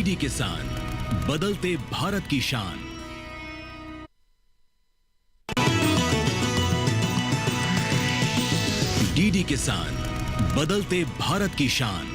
DD किसान, बदलते भारत की शान। डीडी किसान, बदलते भारत की शान।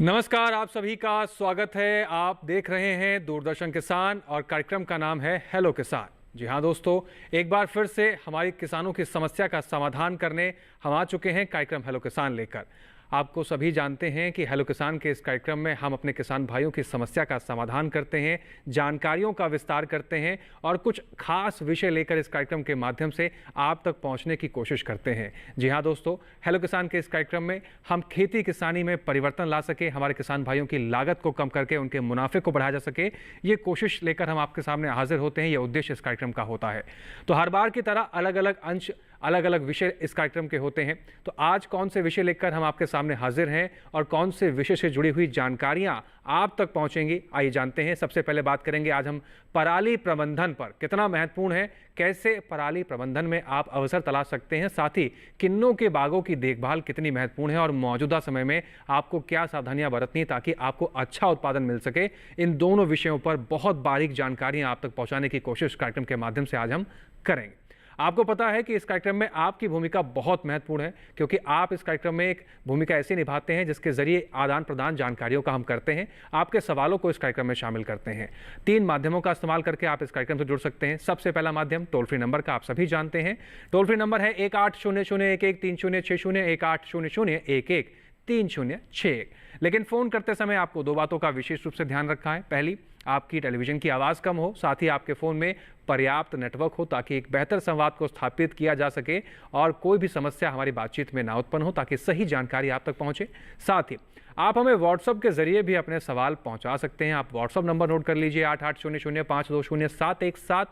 नमस्कार, आप सभी का स्वागत है। आप देख रहे हैं दूरदर्शन किसान और कार्यक्रम का नाम है हेलो किसान। जी हाँ दोस्तों, एक बार फिर से हमारी किसानों की समस्या का समाधान करने हम आ चुके हैं कार्यक्रम हेलो किसान लेकर। आपको सभी जानते हैं कि हेलो किसान के इस कार्यक्रम में हम अपने किसान भाइयों की समस्या का समाधान करते हैं, जानकारियों का विस्तार करते हैं और कुछ खास विषय लेकर इस कार्यक्रम के माध्यम से आप तक पहुंचने की कोशिश करते हैं। जी हाँ दोस्तों, हेलो किसान के इस कार्यक्रम में हम खेती किसानी में परिवर्तन ला सके, हमारे किसान भाइयों की लागत को कम करके उनके मुनाफे को बढ़ाया जा सके, ये कोशिश लेकर हम आपके सामने हाजिर होते हैं। ये उद्देश्य इस कार्यक्रम का होता है। तो हर बार की तरह अलग अलग अंश, अलग अलग विषय इस कार्यक्रम के होते हैं। तो आज कौन से विषय लेकर हम आपके सामने हाजिर हैं और कौन से विषय से जुड़ी हुई जानकारियां आप तक पहुंचेंगी, आइए जानते हैं। सबसे पहले बात करेंगे आज हम पराली प्रबंधन पर, कितना महत्वपूर्ण है, कैसे पराली प्रबंधन में आप अवसर तलाश सकते हैं, साथ ही किन्नों के बागों की देखभाल कितनी महत्वपूर्ण है और मौजूदा समय में आपको क्या सावधानियां बरतनी ताकि आपको अच्छा उत्पादन मिल सके। इन दोनों विषयों पर बहुत बारीक जानकारियां आप तक पहुंचाने की कोशिश कार्यक्रम के माध्यम से आज हम करेंगे। आपको पता है कि इस कार्यक्रम में आपकी भूमिका बहुत महत्वपूर्ण है, क्योंकि आप इस कार्यक्रम में एक भूमिका ऐसी निभाते हैं जिसके जरिए आदान प्रदान जानकारियों का हम करते हैं, आपके सवालों को इस कार्यक्रम में शामिल करते हैं। 3 माध्यमों का इस्तेमाल करके आप इस कार्यक्रम से जुड़ सकते हैं। सबसे पहला माध्यम टोल फ्री नंबर का, आप सभी जानते हैं। टोल फ्री नंबर है 1800113061, 1800113061। लेकिन फ़ोन करते समय आपको 2 बातों का विशेष रूप से ध्यान रखना है। पहली, आपकी टेलीविज़न की आवाज़ कम हो, साथ ही आपके फ़ोन में पर्याप्त नेटवर्क हो ताकि एक बेहतर संवाद को स्थापित किया जा सके और कोई भी समस्या हमारी बातचीत में ना उत्पन्न हो, ताकि सही जानकारी आप तक पहुंचे। साथ ही आप हमें व्हाट्सएप के जरिए भी अपने सवाल पहुंचा सकते हैं। आप व्हाट्सएप नंबर नोट कर लीजिए 8800520717।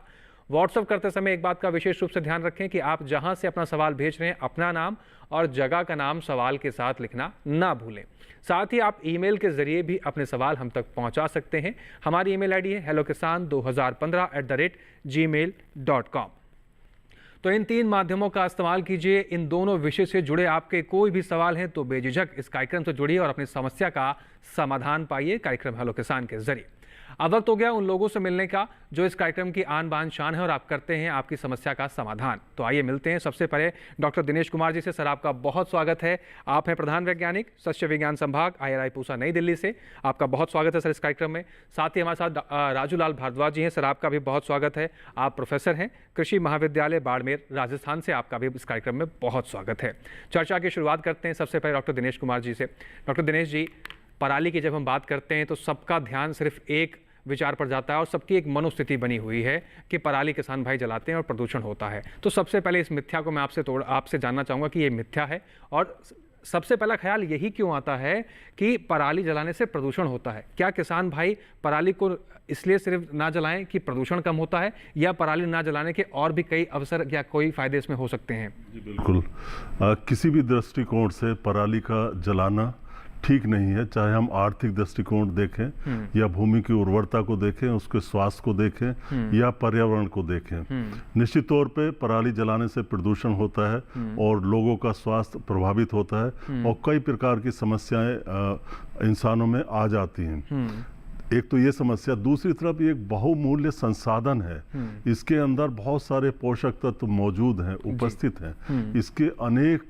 व्हाट्सएप करते समय एक बात का विशेष रूप से ध्यान रखें कि आप जहां से अपना सवाल भेज रहे हैं, अपना नाम और जगह का नाम सवाल के साथ लिखना ना भूलें। साथ ही आप ईमेल के जरिए भी अपने सवाल हम तक पहुंचा सकते हैं। हमारी ईमेल आईडी है hellokisan2015@gmail.com। तो इन 3 माध्यमों का इस्तेमाल कीजिए। इन दोनों विषय से जुड़े आपके कोई भी सवाल हैं तो बेझिझक इस कार्यक्रम से जुड़िए और अपनी समस्या का समाधान पाइए कार्यक्रम हेलो किसान के जरिए। अब वक्त हो गया उन लोगों से मिलने का जो इस कार्यक्रम की आन बान शान है और आप करते हैं आपकी समस्या का समाधान। तो आइए मिलते हैं सबसे पहले डॉक्टर दिनेश कुमार जी से। सर, आपका बहुत स्वागत है। आप हैं प्रधान वैज्ञानिक, सस्य विज्ञान संभाग, IRI पूसा, नई दिल्ली से। आपका बहुत स्वागत है सर इस कार्यक्रम में। साथ ही हमारे साथ राजू लाल भारद्वाज जी हैं। सर, आपका भी बहुत स्वागत है। आप प्रोफेसर हैं, कृषि महाविद्यालय बाड़मेर, राजस्थान से। आपका भी इस कार्यक्रम में बहुत स्वागत है। चर्चा की शुरुआत करते हैं सबसे पहले डॉक्टर दिनेश कुमार जी से। डॉक्टर दिनेश जी, पराली की जब हम बात करते हैं तो सबका ध्यान सिर्फ एक विचार पर जाता है और सबकी एक मनोस्थिति बनी हुई है कि पराली किसान भाई जलाते हैं और प्रदूषण होता है। तो सबसे पहले इस मिथ्या को मैं आपसे जानना चाहूँगा कि ये मिथ्या है, और सबसे पहला ख्याल यही क्यों आता है कि पराली जलाने से प्रदूषण होता है? क्या किसान भाई पराली को इसलिए सिर्फ ना जलाएं कि प्रदूषण कम होता है, या पराली ना जलाने के और भी कई अवसर या कोई फायदे इसमें हो सकते हैं? जी बिल्कुल, किसी भी दृष्टिकोण से पराली का जलाना ठीक नहीं है, चाहे हम आर्थिक दृष्टिकोण देखें या भूमि की उर्वरता को देखें, उसके स्वास्थ्य को देखें या पर्यावरण को देखें। निश्चित तौर पे पराली जलाने से प्रदूषण होता है और लोगों का स्वास्थ्य प्रभावित होता है और कई प्रकार की समस्याएं इंसानों में आ जाती हैं। एक तो ये समस्या, दूसरी तरफ ये एक बहुमूल्य संसाधन है। इसके अंदर बहुत सारे पोषक तत्व मौजूद हैं, उपस्थित हैं। इसके अनेक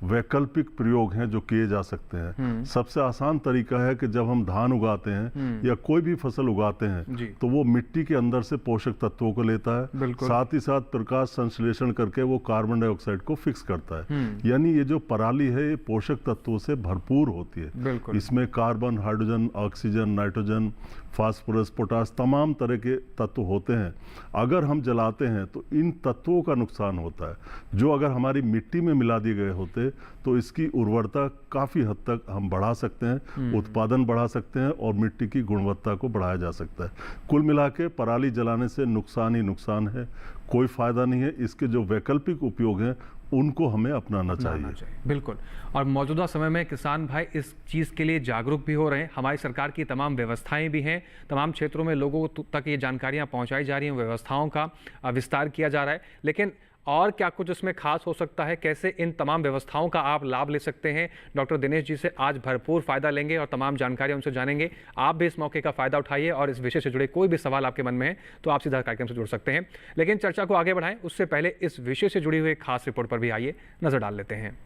वैकल्पिक प्रयोग हैं जो किए जा सकते हैं। सबसे आसान तरीका है कि जब हम धान उगाते हैं या कोई भी फसल उगाते हैं तो वो मिट्टी के अंदर से पोषक तत्वों को लेता है, साथ ही साथ प्रकाश संश्लेषण करके वो कार्बन डाइऑक्साइड को फिक्स करता है। यानी ये जो पराली है ये पोषक तत्वों से भरपूर होती है। इसमें carbon, hydrogen, oxygen, nitrogen, phosphorus, potash, तमाम तरह के तत्व होते हैं। अगर हम जलाते हैं तो इन तत्वों का नुकसान होता है, जो अगर हमारी मिट्टी में मिला दिए गए होते तो इसकी उर्वरता काफ़ी हद तक हम बढ़ा सकते हैं, उत्पादन बढ़ा सकते हैं और मिट्टी की गुणवत्ता को बढ़ाया जा सकता है। कुल मिला के पराली जलाने से नुकसान ही नुकसान है, कोई फ़ायदा नहीं है। इसके जो वैकल्पिक उपयोग हैं उनको हमें अपनाना चाहिए। बिल्कुल। और मौजूदा समय में किसान भाई इस चीज़ के लिए जागरूक भी हो रहे हैं। हमारी सरकार की तमाम व्यवस्थाएं भी हैं, तमाम क्षेत्रों में लोगों तक ये जानकारियां पहुंचाई जा रही हैं, व्यवस्थाओं का विस्तार किया जा रहा है। लेकिन और क्या कुछ इसमें खास हो सकता है? कैसे इन तमाम व्यवस्थाओं का आप लाभ ले सकते हैं? डॉक्टर दिनेश जी से आज भरपूर फायदा लेंगे और तमाम जानकारी उनसे जानेंगे। आप भी इस मौके का फायदा उठाइए और इस विषय से जुड़े कोई भी सवाल आपके मन में है तो आप सीधा कार्यक्रम से जुड़ सकते हैं। लेकिन चर्चा को आगे बढ़ाएं उससे पहले इस विषय से जुड़ी हुई खास रिपोर्ट पर भी आइए नजर डाल लेते हैं।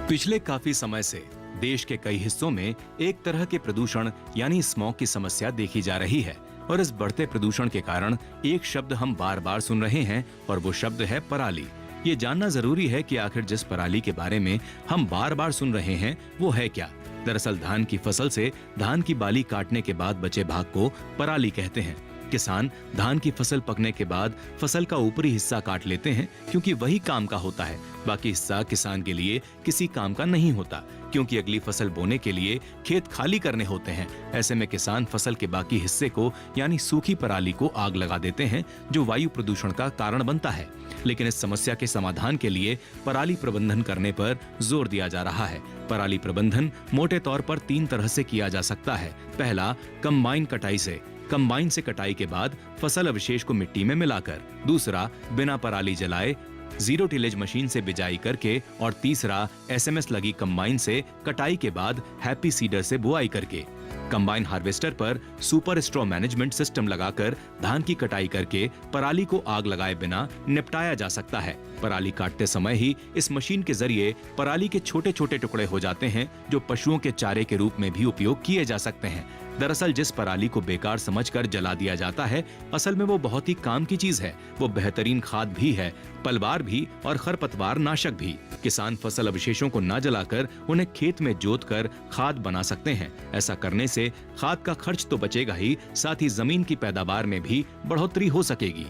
पिछले काफी समय से देश के कई हिस्सों में एक तरह के प्रदूषण यानी स्मॉग की समस्या देखी जा रही है और इस बढ़ते प्रदूषण के कारण एक शब्द हम बार बार सुन रहे हैं और वो शब्द है पराली। ये जानना जरूरी है कि आखिर जिस पराली के बारे में हम बार बार सुन रहे हैं वो है क्या। दरअसल धान की फसल से धान की बाली काटने के बाद बचे भाग को पराली कहते हैं। किसान धान की फसल पकने के बाद फसल का ऊपरी हिस्सा काट लेते हैं क्योंकि वही काम का होता है, बाकी हिस्सा किसान के लिए किसी काम का नहीं होता क्योंकि अगली फसल बोने के लिए खेत खाली करने होते हैं। ऐसे में किसान फसल के बाकी हिस्से को यानी सूखी पराली को आग लगा देते हैं जो वायु प्रदूषण का कारण बनता है। लेकिन इस समस्या के समाधान के लिए पराली प्रबंधन करने पर जोर दिया जा रहा है। पराली प्रबंधन मोटे तौर पर 3 तरह से किया जा सकता है। पहला, कंबाइन कटाई से। कंबाइन से कटाई के बाद फसल अवशेष को मिट्टी में मिलाकर। दूसरा, बिना पराली जलाए जीरो टिलेज मशीन से बिजाई करके। और तीसरा, एसएमएस लगी कंबाइन से कटाई के बाद हैप्पी सीडर से बुआई करके। कंबाइन हार्वेस्टर पर सुपर स्ट्रॉ मैनेजमेंट सिस्टम लगाकर धान की कटाई करके पराली को आग लगाए बिना निपटाया जा सकता है। पराली काटते समय ही इस मशीन के जरिए पराली के छोटे छोटे टुकड़े हो जाते हैं जो पशुओं के चारे के रूप में भी उपयोग किए जा सकते हैं। दरअसल जिस पराली को बेकार समझकर जला दिया जाता है, असल में वो बहुत ही काम की चीज है। वो बेहतरीन खाद भी है, पलवार भी और खरपतवार नाशक भी। किसान फसल अवशेषों को न जलाकर उन्हें खेत में जोतकर खाद बना सकते हैं। ऐसा करने से खाद का खर्च तो बचेगा ही, साथ ही जमीन की पैदावार में भी बढ़ोतरी हो सकेगी।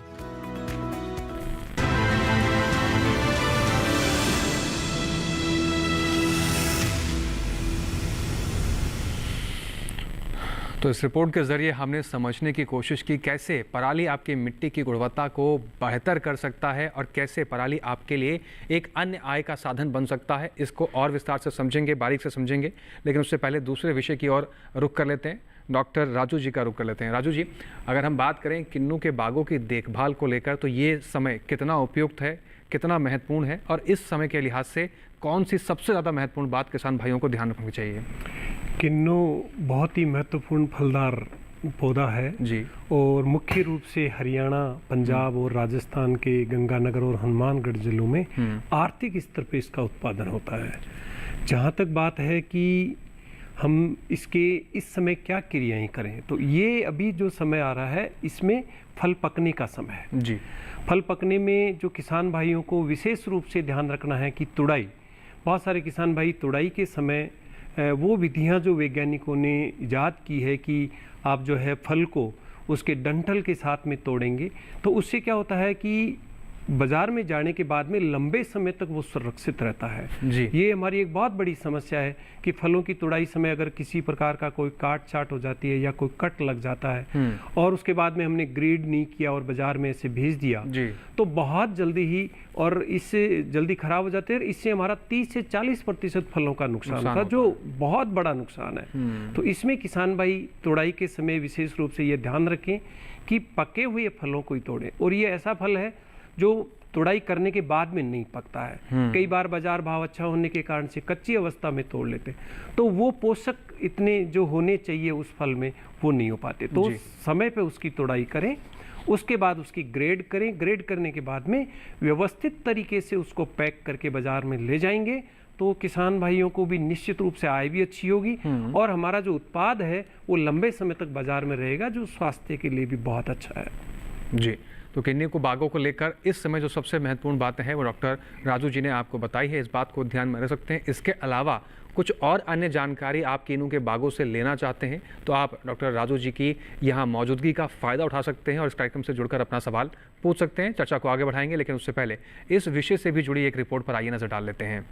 तो इस रिपोर्ट के जरिए हमने समझने की कोशिश की कैसे पराली आपकी मिट्टी की गुणवत्ता को बेहतर कर सकता है और कैसे पराली आपके लिए एक अन्य आय का साधन बन सकता है। इसको और विस्तार से समझेंगे, बारीक से समझेंगे, लेकिन उससे पहले दूसरे विषय की ओर रुख कर लेते हैं। डॉक्टर राजू जी का रुख कर लेते हैं। राजू जी, अगर हम बात करें किन्नू के बागों की देखभाल को लेकर तो ये समय कितना उपयुक्त है, कितना महत्वपूर्ण है और इस समय के लिहाज से कौन सी सबसे ज़्यादा महत्वपूर्ण बात किसान भाइयों को ध्यान रखनी चाहिए? किन्नू बहुत ही महत्वपूर्ण फलदार पौधा है जी, और मुख्य रूप से हरियाणा, पंजाब और राजस्थान के गंगानगर और हनुमानगढ़ जिलों में आर्थिक स्तर पे इसका उत्पादन होता है। जहाँ तक बात है कि हम इसके इस समय क्या क्रियाएं करें, तो ये अभी जो समय आ रहा है इसमें फल पकने का समय है जी। फल पकने में जो किसान भाइयों को विशेष रूप से ध्यान रखना है कि तुड़ाई, बहुत सारे किसान भाई तुड़ाई के समय वो विधियां जो वैज्ञानिकों ने इजाद की है कि आप जो है फल को उसके डंठल के साथ में तोड़ेंगे तो उससे क्या होता है कि बाजार में जाने के बाद में लंबे समय तक वो सुरक्षित रहता है जी। ये हमारी एक बहुत बड़ी समस्या है कि फलों की तुड़ाई समय अगर किसी प्रकार का कोई काट छाट हो जाती है या कोई कट लग जाता है और उसके बाद में हमने ग्रेड नहीं किया और बाजार में ऐसे भेज दिया जी, तो बहुत जल्दी ही और इससे जल्दी खराब हो जाते हैं। इससे हमारा 30 से 40% फलों का नुकसान होता है, जो बहुत बड़ा नुकसान है। तो इसमें किसान भाई तुड़ाई के समय विशेष रूप से ये ध्यान रखें कि पके हुए फलों को ही तोड़ें। और ये ऐसा फल है जो तुड़ाई करने के बाद में नहीं पकता है। कई बार बाजार भाव अच्छा होने के कारण से कच्ची अवस्था में तोड़ लेते हैं तो वो पोषक इतने जो होने चाहिए उस फल में वो नहीं हो पाते। तो समय पे उसकी तुड़ाई करें, उसके बाद उसकी ग्रेड करें। ग्रेड करने के बाद में व्यवस्थित तरीके से उसको पैक करके बाजार में ले जाएंगे तो किसान भाइयों को भी निश्चित रूप से आय भी अच्छी होगी और हमारा जो उत्पाद है वो लंबे समय तक बाजार में रहेगा, जो स्वास्थ्य के लिए भी बहुत अच्छा है। जी। तो किन्नू को बागों को लेकर इस समय जो सबसे महत्वपूर्ण बातें हैं वो डॉक्टर राजू जी ने आपको बताई है। इस बात को ध्यान में रख सकते हैं। इसके अलावा कुछ और अन्य जानकारी आप किन्नू के बागों से लेना चाहते हैं तो आप डॉक्टर राजू जी की यहाँ मौजूदगी का फ़ायदा उठा सकते हैं और इस कार्यक्रम से जुड़कर अपना सवाल पूछ सकते हैं। चर्चा को आगे बढ़ाएंगे, लेकिन उससे पहले इस विषय से भी जुड़ी एक रिपोर्ट पर आइए नजर डाल लेते हैं।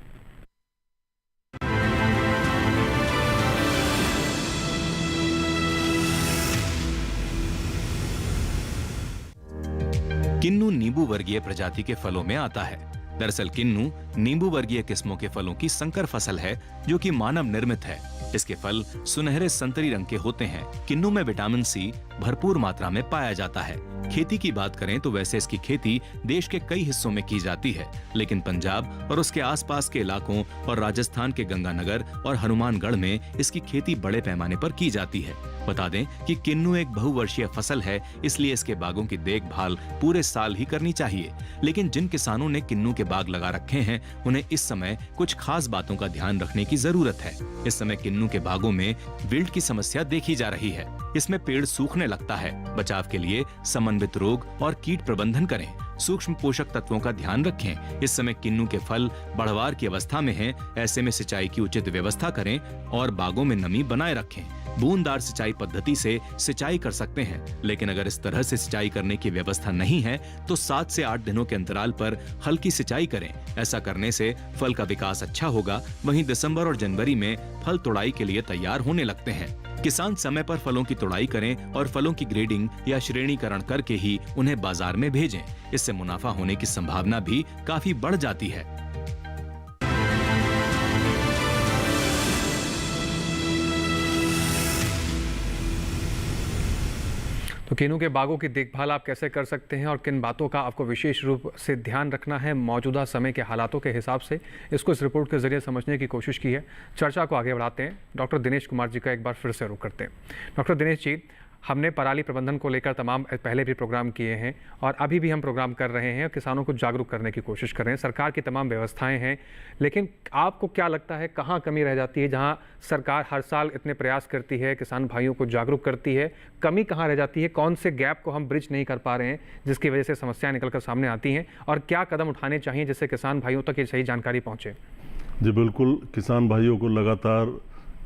किन्नू नींबू वर्गीय प्रजाति के फलों में आता है। दरअसल किन्नू नींबू वर्गीय किस्मों के फलों की संकर फसल है जो कि मानव निर्मित है। इसके फल सुनहरे संतरी रंग के होते हैं। किन्नू में विटामिन सी भरपूर मात्रा में पाया जाता है। खेती की बात करें तो वैसे इसकी खेती देश के कई हिस्सों में की जाती है, लेकिन पंजाब और उसके आसपास के इलाकों और राजस्थान के गंगानगर और हनुमानगढ़ में इसकी खेती बड़े पैमाने पर की जाती है। बता दें कि किन्नू एक बहुवर्षीय फसल है, इसलिए इसके बागों की देखभाल पूरे साल ही करनी चाहिए। लेकिन जिन किसानों ने किन्नू के बाग लगा रखे हैं उन्हें इस समय कुछ खास बातों का ध्यान रखने की जरूरत है। इस समय किन्नू के बागों में विल्ट की समस्या देखी जा रही है। इसमें पेड़ सूखने लगता है। बचाव के लिए समन्वित रोग और कीट प्रबंधन करें। सूक्ष्म पोषक तत्वों का ध्यान रखें। इस समय किन्नू के फल बढ़वार की अवस्था में हैं, ऐसे में सिंचाई की उचित व्यवस्था करें और बागों में नमी बनाए रखें। बूंददार सिंचाई पद्धति से सिंचाई कर सकते हैं, लेकिन अगर इस तरह से सिंचाई करने की व्यवस्था नहीं है तो 7 से 8 दिनों के अंतराल पर हल्की सिंचाई करें। ऐसा करने से फल का विकास अच्छा होगा। वहीं दिसंबर और जनवरी में फल तोड़ाई के लिए तैयार होने लगते हैं। किसान समय पर फलों की तोड़ाई करें और फलों की ग्रेडिंग या श्रेणीकरण करके ही उन्हें बाजार में भेजें। इससे मुनाफा होने की संभावना भी काफी बढ़ जाती है। तो किन्नू के बागों की देखभाल आप कैसे कर सकते हैं और किन बातों का आपको विशेष रूप से ध्यान रखना है मौजूदा समय के हालातों के हिसाब से, इसको इस रिपोर्ट के जरिए समझने की कोशिश की है। चर्चा को आगे बढ़ाते हैं। डॉक्टर दिनेश कुमार जी का एक बार फिर से रुख करते हैं। डॉक्टर दिनेश जी, हमने पराली प्रबंधन को लेकर तमाम पहले भी प्रोग्राम किए हैं और अभी भी हम प्रोग्राम कर रहे हैं और किसानों को जागरूक करने की कोशिश कर रहे हैं। सरकार की तमाम व्यवस्थाएं हैं, लेकिन आपको क्या लगता है कहाँ कमी रह जाती है? जहाँ सरकार हर साल इतने प्रयास करती है, किसान भाइयों को जागरूक करती है, कमी कहाँ रह जाती है? कौन से गैप को हम ब्रिज नहीं कर पा रहे हैं जिसकी वजह से समस्याएं निकल कर सामने आती हैं, और क्या कदम उठाने चाहिए जिससे किसान भाइयों तक ये सही जानकारी पहुँचे? जी बिल्कुल, किसान भाइयों को लगातार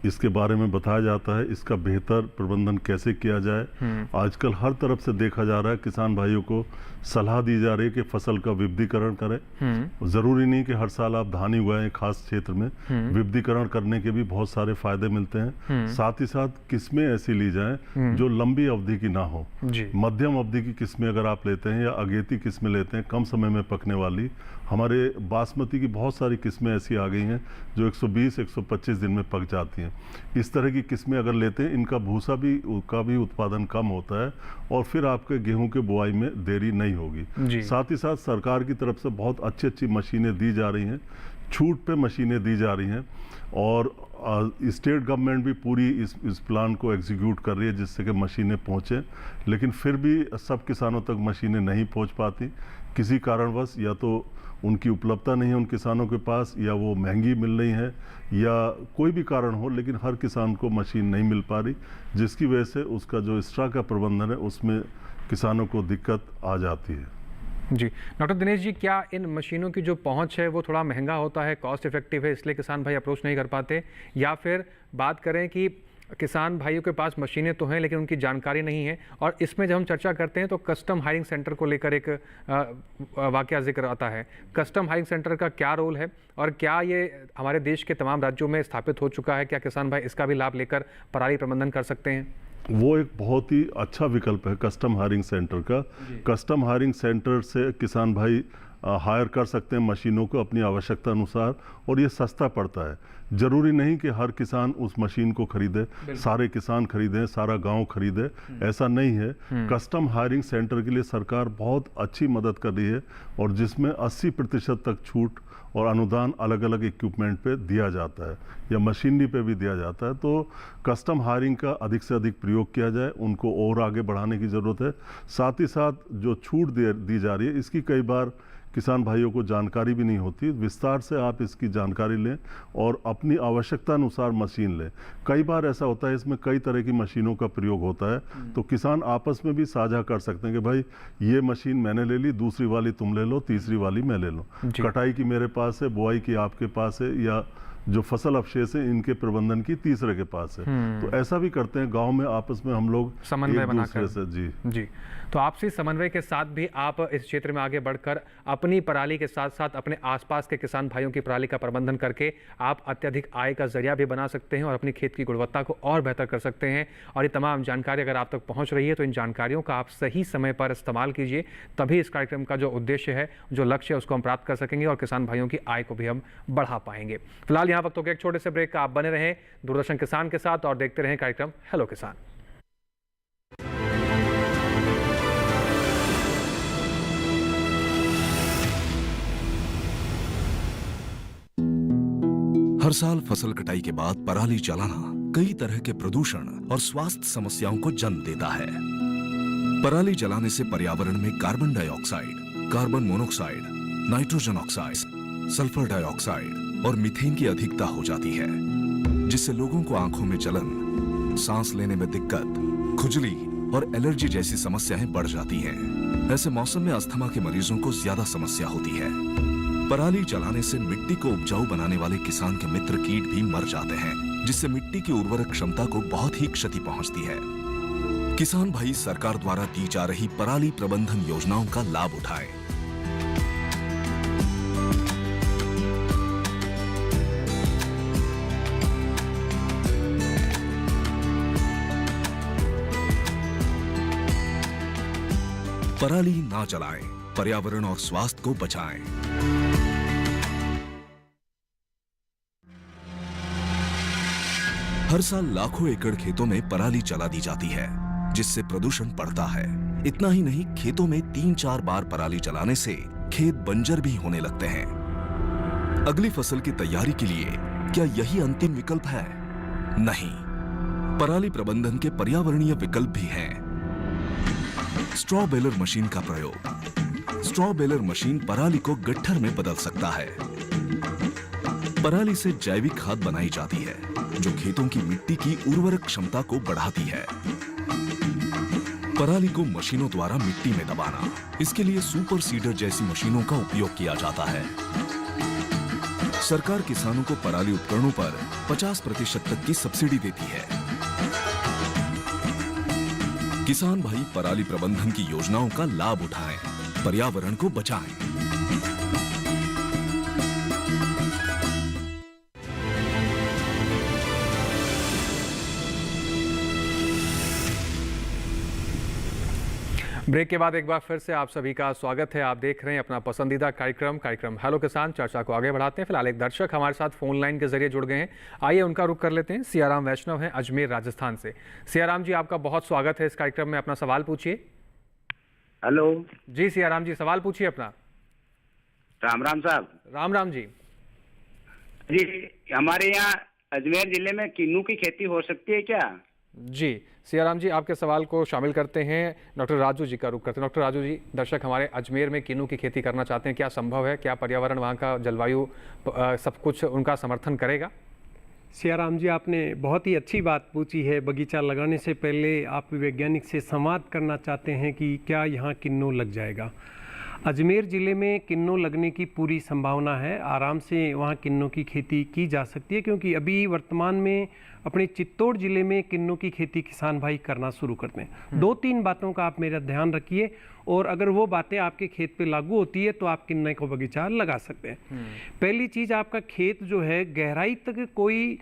इसके बारे में बताया जाता है, इसका बेहतर प्रबंधन कैसे किया जाए। आजकल हर तरफ से देखा जा रहा है, किसान भाइयों को सलाह दी जा रही है कि फसल का विविधीकरण करें। जरूरी नहीं कि हर साल आप धान ही उगाएं खास क्षेत्र में। विविधीकरण करने के भी बहुत सारे फायदे मिलते हैं। साथ ही साथ किस्में ऐसी ली जाएं जो लंबी अवधि की ना हो। मध्यम अवधि की किस्में अगर आप लेते हैं या अगेती किस्में लेते हैं, कम समय में पकने वाली, हमारे बासमती की बहुत सारी किस्में ऐसी आ गई हैं जो 120-125 दिन में पक जाती हैं। इस तरह की किस्में अगर लेते हैं, इनका भूसा का भी उत्पादन कम होता है और फिर आपके गेहूं के बुआई में देरी नहीं होगी। साथ ही साथ सरकार की तरफ से बहुत अच्छी अच्छी मशीनें दी जा रही हैं, छूट पे मशीनें दी जा रही हैं और स्टेट गवर्नमेंट भी पूरी इस प्लान को एग्जीक्यूट कर रही है जिससे कि मशीनें पहुँचें। लेकिन फिर भी सब किसानों तक मशीनें नहीं पहुँच पाती किसी कारणवश, या तो उनकी उपलब्धता नहीं है उन किसानों के पास, या वो महंगी मिल रही है, या कोई भी कारण हो, लेकिन हर किसान को मशीन नहीं मिल पा रही, जिसकी वजह से उसका जो स्टॉक का प्रबंधन है उसमें किसानों को दिक्कत आ जाती है। जी डॉक्टर दिनेश जी, क्या इन मशीनों की जो पहुंच है वो थोड़ा महंगा होता है, कॉस्ट इफेक्टिव है, इसलिए किसान भाई अप्रोच नहीं कर पाते, या फिर बात करें कि किसान भाइयों के पास मशीनें तो हैं लेकिन उनकी जानकारी नहीं है? और इसमें जब हम चर्चा करते हैं तो कस्टम हायरिंग सेंटर को लेकर एक वाकया जिक्र आता है। कस्टम हायरिंग सेंटर का क्या रोल है और क्या ये हमारे देश के तमाम राज्यों में स्थापित हो चुका है? क्या किसान भाई इसका भी लाभ लेकर पराली प्रबंधन कर सकते हैं? वो एक बहुत ही अच्छा विकल्प है कस्टम हायरिंग सेंटर का। कस्टम हायरिंग सेंटर से किसान भाई हायर कर सकते हैं मशीनों को अपनी आवश्यकता अनुसार, और ये सस्ता पड़ता है। जरूरी नहीं कि हर किसान उस मशीन को खरीदे, सारे किसान खरीदें, सारा गांव खरीदे, ऐसा नहीं है। कस्टम हायरिंग सेंटर के लिए सरकार बहुत अच्छी मदद कर रही है और जिसमें 80% तक छूट और अनुदान अलग अलग इक्विपमेंट पे दिया जाता है या मशीनरी पे भी दिया जाता है। तो कस्टम हायरिंग का अधिक से अधिक प्रयोग किया जाए, उनको और आगे बढ़ाने की ज़रूरत है। साथ ही साथ जो छूट दी जा रही है, इसकी कई बार किसान भाइयों को जानकारी भी नहीं होती। विस्तार से आप इसकी जानकारी लें और अपनी आवश्यकता अनुसार मशीन लें। कई बार ऐसा होता है इसमें कई तरह की मशीनों का प्रयोग होता है, तो किसान आपस में भी साझा कर सकते हैं कि भाई ये मशीन मैंने ले ली, दूसरी वाली तुम ले लो, तीसरी वाली मैं ले लूँ। कटाई की मेरे पास है, बुआई की आपके पास है, या जो फसल अवशेष है इनके प्रबंधन की तीसरे के पास है। तो ऐसा भी करते हैं गांव में, आपस में हम लोग समन्वय एक बनाकर। दूसरे से जी तो आपसी समन्वय के साथ भी आप इस क्षेत्र में आगे बढ़कर अपनी पराली के साथ साथ अपने आसपास के किसान भाइयों की पराली का प्रबंधन करके आप अत्यधिक आय का जरिया भी बना सकते हैं और अपनी खेत की गुणवत्ता को और बेहतर कर सकते हैं। और ये तमाम जानकारी अगर आप तक पहुंच रही है तो इन जानकारियों का आप सही समय पर इस्तेमाल कीजिए, तभी इस कार्यक्रम का जो उद्देश्य है, जो लक्ष्य है, उसको हम प्राप्त कर सकेंगे और किसान भाइयों की आय को भी हम बढ़ा पाएंगे। फिलहाल यहाँ वक्तों के एक छोटे से ब्रेक का आप बने रहें दूरदर्शन किसान के साथ और देखते रहें कार्यक्रम हेलो किसान। हर साल फसल कटाई के बाद पराली जलाना कई तरह के प्रदूषण और स्वास्थ्य समस्याओं को जन्म देता है। पराली जलाने से पर्यावरण में carbon dioxide, carbon monoxide, nitrogen oxide, sulphur dioxide और मीथेन की अधिकता हो जाती है, जिससे लोगों को आंखों में जलन, सांस लेने में दिक्कत, खुजली और एलर्जी जैसी समस्याएं बढ़ जाती हैं। ऐसे मौसम में अस्थमा के मरीजों को ज्यादा समस्या होती है। पराली जलाने से मिट्टी को उपजाऊ बनाने वाले किसान के मित्र कीट भी मर जाते हैं, जिससे मिट्टी की उर्वरक क्षमता को बहुत ही क्षति पहुंचती है। किसान भाई सरकार द्वारा दी जा रही पराली प्रबंधन योजनाओं का लाभ उठाएं। पराली ना जलाएं, पर्यावरण और स्वास्थ्य को बचाएं। हर साल लाखों एकड़ खेतों में पराली जला दी जाती है, जिससे प्रदूषण बढ़ता है। इतना ही नहीं, खेतों में 3-4 बार पराली जलाने से खेत बंजर भी होने लगते हैं। अगली फसल की तैयारी के लिए क्या यही अंतिम विकल्प है? नहीं, पराली प्रबंधन के पर्यावरणीय विकल्प भी हैं। स्ट्रॉ बेलर मशीन का प्रयोग। स्ट्रॉ बेलर मशीन पराली को गट्ठर में बदल सकता है। पराली से जैविक खाद बनाई जाती है, जो खेतों की मिट्टी की उर्वरक क्षमता को बढ़ाती है। पराली को मशीनों द्वारा मिट्टी में दबाना, इसके लिए सुपर सीडर जैसी मशीनों का उपयोग किया जाता है। सरकार किसानों को पराली उपकरणों पर 50% तक की सब्सिडी देती है। किसान भाई पराली प्रबंधन की योजनाओं का लाभ उठाएं, पर्यावरण को बचाएं। ब्रेक के बाद एक बार फिर से आप सभी का स्वागत है। आप देख रहे हैं अपना पसंदीदा कार्यक्रम हेलो किसान। चर्चा को आगे बढ़ाते हैं। फिलहाल एक दर्शक हमारे साथ फोन लाइन के जरिए जुड़ गए हैं, आइए उनका रुख कर लेते हैं। सियाराम वैष्णव हैं अजमेर राजस्थान से। सियाराम जी, आपका बहुत स्वागत है इस कार्यक्रम में, अपना सवाल पूछिए। हेलो जी सियाराम जी, सवाल पूछिए अपना। राम राम साहब। राम राम जी। जी, हमारे यहाँ अजमेर जिले में किन्नू की खेती हो सकती है क्या? जी सियाराम जी, आपके सवाल को शामिल करते हैं, डॉक्टर राजू जी का रुख करते हैं। डॉक्टर राजू जी, दर्शक हमारे अजमेर में किन्नू की खेती करना चाहते हैं, क्या संभव है? क्या पर्यावरण, वहाँ का जलवायु, सब कुछ उनका समर्थन करेगा? सियाराम जी, आपने बहुत ही अच्छी बात पूछी है। बगीचा लगाने से पहले आप वैज्ञानिक से संवाद करना चाहते हैं कि क्या यहाँ किन्नू लग जाएगा। अजमेर ज़िले में किन्नू लगने की पूरी संभावना है। आराम से वहाँ किन्नू की खेती की जा सकती है, क्योंकि अभी वर्तमान में अपने चित्तौड़ ज़िले में किन्नू की खेती किसान भाई करना शुरू करते हैं। 2-3 बातों का आप मेरा ध्यान रखिए, और अगर वो बातें आपके खेत पे लागू होती है तो आप किन्नू को बगीचा लगा सकते हैं। पहली चीज़, आपका खेत जो है गहराई तक कोई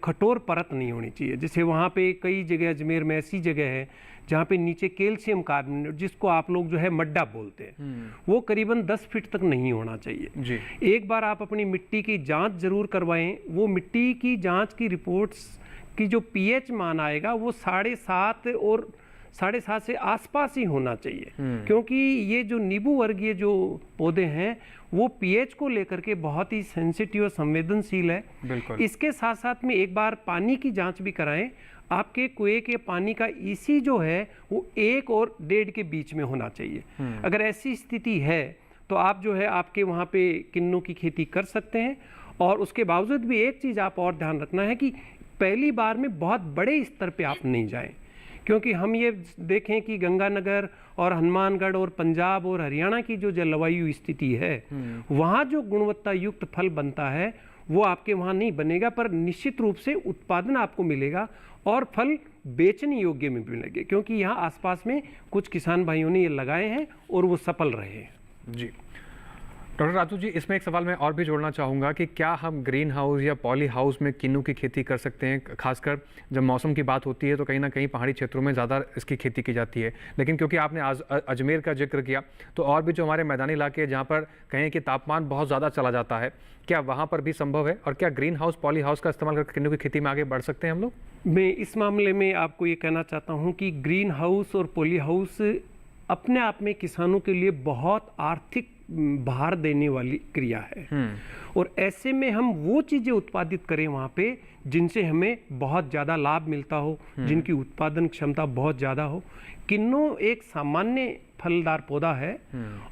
कठोर परत नहीं होनी चाहिए। जैसे वहाँ पे कई जगह अजमेर में ऐसी जगह है जहाँ पे नीचे कैल्शियम कार्बोनेट, जिसको आप लोग जो है मड्डा बोलते हैं, वो करीबन 10 फीट तक नहीं होना चाहिए जी। एक बार आप अपनी मिट्टी की जांच जरूर करवाएं। वो मिट्टी की जांच की रिपोर्ट्स की जो पीएच मान आएगा वो 7.5 और 7.5 से आसपास ही होना चाहिए, क्योंकि ये जो नींबू वर्गीय जो पौधे हैं वो पीएच को लेकर के बहुत ही सेंसिटिव और संवेदनशील है। इसके साथ साथ में एक बार पानी की जांच भी कराएं। आपके कुएं के पानी का ईसी जो है वो 1 और 1.5 के बीच में होना चाहिए। अगर ऐसी स्थिति है तो तो आप जो है आपके वहाँ पे किन्नू की खेती कर सकते हैं। और उसके बावजूद भी एक चीज़ आप और ध्यान रखना है कि पहली बार में बहुत बड़े स्तर पे आप नहीं जाएं, क्योंकि हम ये देखें कि गंगानगर और हनुमानगढ़ और पंजाब और हरियाणा की जो जलवायु स्थिति है, वहाँ जो गुणवत्ता युक्त फल बनता है वो आपके वहाँ नहीं बनेगा, पर निश्चित रूप से उत्पादन आपको मिलेगा और फल बेचने योग्य में भी मिलेंगे, क्योंकि यहाँ आसपास में कुछ किसान भाइयों ने ये लगाए हैं और वो सफल रहे हैं। जी डॉक्टर रातू जी, इसमें एक सवाल मैं और भी जोड़ना चाहूँगा कि क्या हम ग्रीन हाउस या पॉली हाउस में किन्नू की खेती कर सकते हैं? खासकर जब मौसम की बात होती है तो कहीं ना कहीं पहाड़ी क्षेत्रों में ज़्यादा इसकी खेती की जाती है, लेकिन क्योंकि आपने अजमेर का जिक्र किया तो और भी जो हमारे मैदानी इलाके हैं जहाँ पर कहें कि तापमान बहुत ज़्यादा चला जाता है, क्या वहाँ पर भी संभव है? और क्या ग्रीन हाउस पॉली हाउस का इस्तेमाल करके किन्नू की खेती में आगे बढ़ सकते हैं हम लोग? मैं इस मामले में आपको ये कहना चाहता हूँ कि ग्रीन हाउस और पॉली हाउस अपने आप में किसानों के लिए बहुत आर्थिक भार देने वाली क्रिया है, और ऐसे में हम वो चीज़ें उत्पादित करें वहाँ पे जिनसे हमें बहुत ज़्यादा लाभ मिलता हो, जिनकी उत्पादन क्षमता बहुत ज़्यादा हो। किन्नू एक सामान्य फलदार पौधा है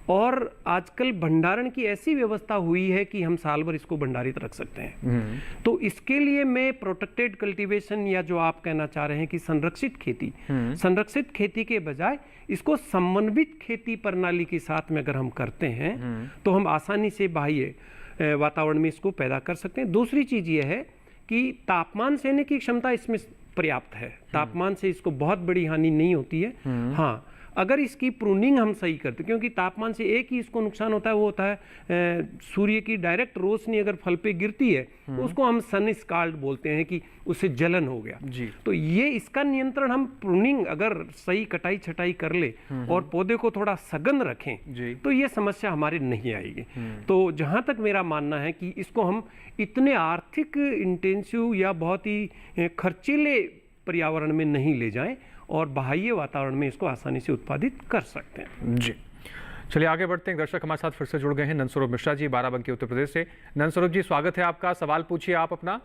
और आजकल भंडारण की ऐसी व्यवस्था हुई है कि हम साल भर इसको भंडारित रख सकते हैं। तो इसके लिए मैं प्रोटेक्टेड कल्टीवेशन, या जो आप कहना चाह रहे हैं कि संरक्षित खेती के बजाय इसको समन्वित खेती प्रणाली के साथ में अगर हम करते हैं तो हम आसानी से बाह्य वातावरण में इसको पैदा कर सकते हैं। दूसरी चीज ये है कि तापमान सहने की क्षमता इसमें पर्याप्त है, तापमान से इसको बहुत बड़ी हानि नहीं होती है। हाँ, अगर इसकी प्रूनिंग हम सही करते, क्योंकि तापमान से एक ही इसको नुकसान होता है, वो होता है सूर्य की डायरेक्ट रोशनी अगर फल पे गिरती है तो उसको हम सन स्काल्ड बोलते हैं कि उससे जलन हो गया जी। तो ये इसका नियंत्रण हम प्रूनिंग अगर सही कटाई छटाई कर ले और पौधे को थोड़ा सघन रखें जी, तो ये समस्या हमारे नहीं आएगी। तो जहाँ तक मेरा मानना है कि इसको हम इतने आर्थिक इंटेंसिव या बहुत ही खर्चीले पर्यावरण में नहीं ले जाएं और बाह्य वातावरण में इसको आसानी से उत्पादित कर सकते हैं जी। चलिए आगे बढ़ते हैं। दर्शक हमारे साथ फिर से जुड़ गए हैं, नंदस्वरूप मिश्रा जी बाराबंकी उत्तर प्रदेश से। नंदस्वरूप जी, स्वागत है आपका, सवाल पूछिए आप अपना।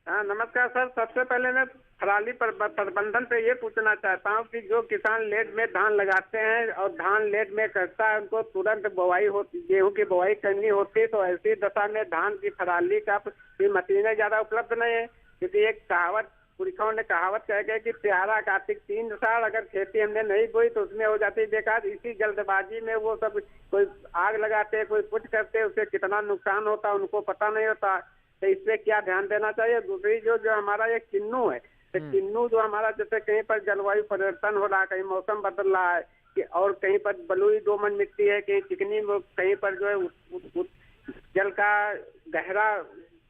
नमस्कार सर। सबसे पहले मैं पराली प्रबंधन पे ये पूछना चाहता हूँ कि जो किसान लेट में धान लगाते हैं और धान लेट में करता है, उनको तुरंत बुआई होती, गेहूं की बुआई करनी होती है, तो ऐसी दशा में धान की पराली का मशीनें ज्यादा उपलब्ध नहीं है, क्योंकि एक कहावत पुरखों ने कहावत कह गए कि प्यारा कार्तिक 3 साल, अगर खेती हमने नहीं बोई तो उसमें हो जाती बेकार। इसी जल्दबाजी में वो सब कोई आग लगाते, कोई कुछ करते, उससे कितना नुकसान होता उनको पता नहीं होता। तो इस पे क्या ध्यान देना चाहिए? दूसरी जो जो हमारा ये किन्नू है, तो किन्नू जो हमारा जैसे कहीं पर जलवायु परिवर्तन हो रहा है, कहीं मौसम बदल रहा है, कि और कहीं पर बलुई दोमट मिट्टी है, कहीं चिकनी, कहीं पर जो है जल का गहरा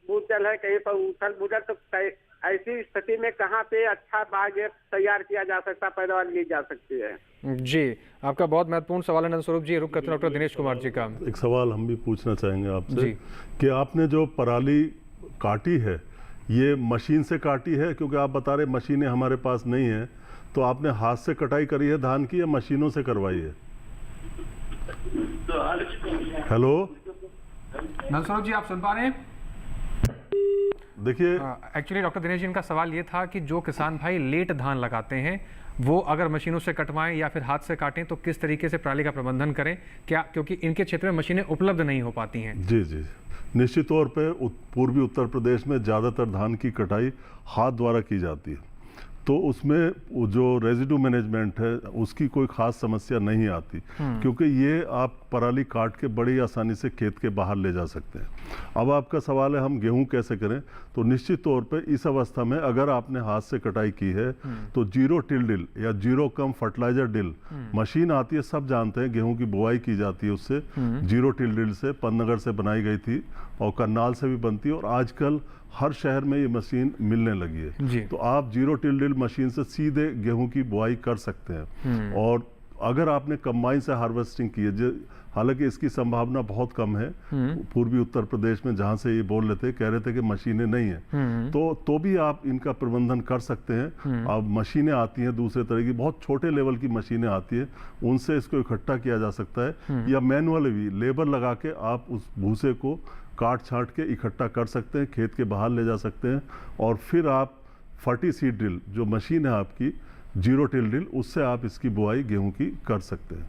भूजल है, कहीं पर उथल भूजल। तो ऐसी स्थिति में कहाँ पे अच्छा बाग तैयार किया जा सकता, पैदावार ली जा सकती है? जी, आपका बहुत महत्वपूर्ण सवाल है नंदस्वरूप जी। रुक करते हैं डॉक्टर दिनेश कुमार जी का। एक सवाल हम भी पूछना चाहेंगे आपसे कि आपने जो पराली काटी है ये मशीन से काटी है? क्योंकि आप बता रहे मशीनें हमारे पास नहीं है, तो आपने हाथ से कटाई करी है धान की या मशीनों से करवाई है? हेलो नंदस्वरूप जी, आप सुन पा रहे हैं? देखिए, एक्चुअली डॉक्टर दिनेश जी, इनका सवाल ये था कि जो किसान भाई लेट धान लगाते हैं वो अगर मशीनों से कटवाएं या फिर हाथ से काटें तो किस तरीके से पराली का प्रबंधन करें, क्या क्योंकि इनके क्षेत्र में मशीनें उपलब्ध नहीं हो पाती हैं? जी जी, निश्चित तौर पे पूर्वी उत्तर प्रदेश में ज़्यादातर धान की कटाई हाथ द्वारा की जाती है, तो उसमें जो रेजिडू मैनेजमेंट है उसकी कोई ख़ास समस्या नहीं आती, क्योंकि ये आप पराली काट के बड़ी आसानी से खेत के बाहर ले जा सकते हैं। अब आपका सवाल है हम गेहूं कैसे करें, तो निश्चित तौर पे इस अवस्था में अगर आपने हाथ से कटाई की है तो 0 टिल डिल या 0 कम फर्टिलाइजर डिल मशीन आती है, सब जानते हैं गेहूं की बुआई की जाती है उससे। 0 टिल डिल से पन्नगर से बनाई गई थी और करनाल से भी बनती है, और आजकल हर शहर में ये मशीन मिलने लगी है। तो आप 0 टिल डिल मशीन से सीधे गेहूं की बुआई कर सकते हैं। और अगर आपने कंबाइन से हार्वेस्टिंग की है, हालांकि इसकी संभावना बहुत कम है पूर्वी उत्तर प्रदेश में, जहां से ये बोल रहे थे, कह रहे थे कि मशीनें नहीं है, तो भी आप इनका प्रबंधन कर सकते हैं। अब मशीनें आती हैं दूसरे तरह की, बहुत छोटे लेवल की मशीनें आती है, उनसे इसको इकट्ठा किया जा सकता है, या मैनुअली भी लेबर लगा के आप उस भूसे को काट छाट के इकट्ठा कर सकते हैं, खेत के बाहर ले जा सकते हैं, और फिर आप फर्टी सीड ड्रिल जो मशीन है आपकी 0 टिल ड्रिल, उससे आप इसकी बुआई गेहूं की कर सकते हैं।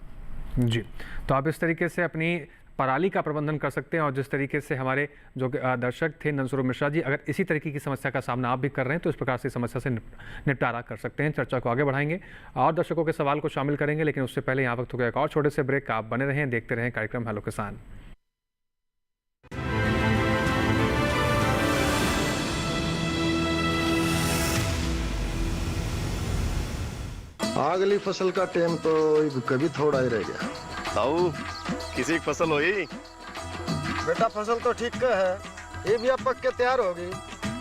जी, तो आप इस तरीके से अपनी पराली का प्रबंधन कर सकते हैं। और जिस तरीके से हमारे जो दर्शक थे नंदस्वरूप मिश्रा जी, अगर इसी तरीके की समस्या का सामना आप भी कर रहे हैं तो इस प्रकार से समस्या से निपटारा कर सकते हैं। चर्चा को आगे बढ़ाएंगे और दर्शकों के सवाल को शामिल करेंगे, लेकिन उससे पहले यहाँ वक्त हो गया एक और छोटे से ब्रेक का। आप बने रहें, देखते रहें कार्यक्रम हेलो किसान। अगली फसल का टाइम तो कभी थोड़ा ही रह गया। ताऊ किसी की फसल हुई? बेटा फसल तो ठीक का है, ये भी अब पक के तैयार होगी।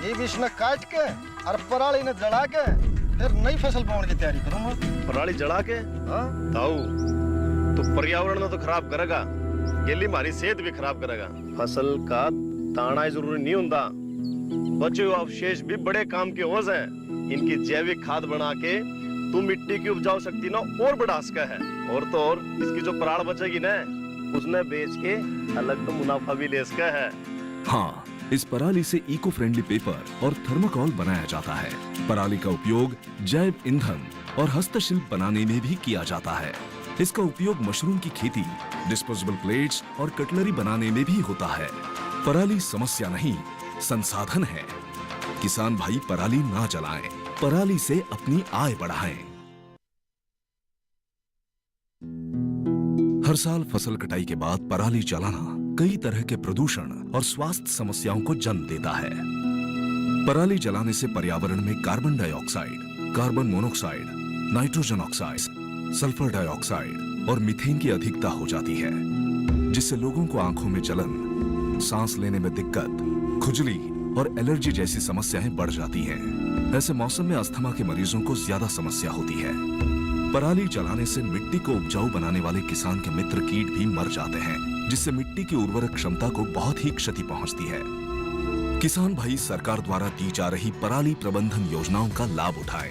ये बीच में काट के और पराली ने जड़ा के फिर नई फसल बोने की तैयारी करूंगा। पराली जड़ा के? हाँ ताऊ तो पर्यावरण तो खराब करेगा, गेली हमारी सेहत भी खराब करेगा। फसल का ताना जरूरी नहीं होता, बचे हुए अवशेष भी बड़े काम के हो जाए। इनकी जैविक खाद बना के तू मिट्टी की उपजाऊ शक्ति ना और बढ़ा सका है। और तो और इसकी जो पराल बचेगी ना, उसने बेच के अलग तो मुनाफा भी ले सका है। हाँ, इस पराली से इको फ्रेंडली पेपर और थर्मोकोल बनाया जाता है। पराली का उपयोग जैव ईंधन और हस्तशिल्प बनाने में भी किया जाता है। इसका उपयोग मशरूम की खेती, डिस्पोजेबल प्लेट्स और कटलरी बनाने में भी होता है। पराली समस्या नहीं, संसाधन है। किसान भाई पराली ना जलाएं, पराली से अपनी आय बढ़ाएं। हर साल फसल कटाई के बाद पराली जलाना कई तरह के प्रदूषण और स्वास्थ्य समस्याओं को जन्म देता है। पराली जलाने से पर्यावरण में carbon dioxide, carbon monoxide, nitrogen oxide, sulphur dioxide और मीथेन की अधिकता हो जाती है, जिससे लोगों को आंखों में जलन, सांस लेने में दिक्कत, खुजली और एलर्जी जैसी समस्याएं बढ़ जाती हैं। ऐसे मौसम में अस्थमा के मरीजों को ज्यादा समस्या होती है। पराली जलाने से मिट्टी को उपजाऊ बनाने वाले किसान के मित्र कीट भी मर जाते हैं, जिससे मिट्टी की उर्वरक क्षमता को बहुत ही क्षति पहुंचती है। किसान भाई सरकार द्वारा दी जा रही पराली प्रबंधन योजनाओं का लाभ उठाएं।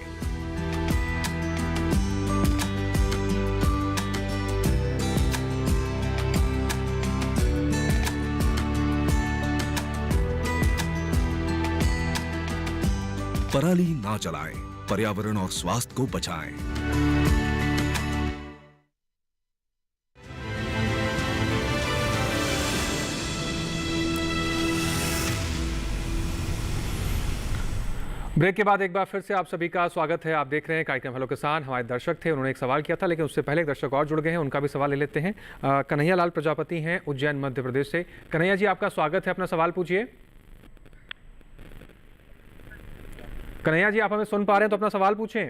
पराली ना जलाएं, पर्यावरण और स्वास्थ्य को बचाएं। ब्रेक के बाद एक बार फिर से आप सभी का स्वागत है। आप देख रहे हैं कार्यक्रम हेलो किसान। हमारे दर्शक थे, उन्होंने एक सवाल किया था, लेकिन उससे पहले एक दर्शक और जुड़ गए हैं, उनका भी सवाल ले लेते हैं। कन्हैया लाल प्रजापति हैं उज्जैन मध्य प्रदेश से। कन्हैया जी, आपका स्वागत है, अपना सवाल पूछिए। कन्हैया जी, आप हमें सुन पा रहे हैं तो अपना सवाल पूछें।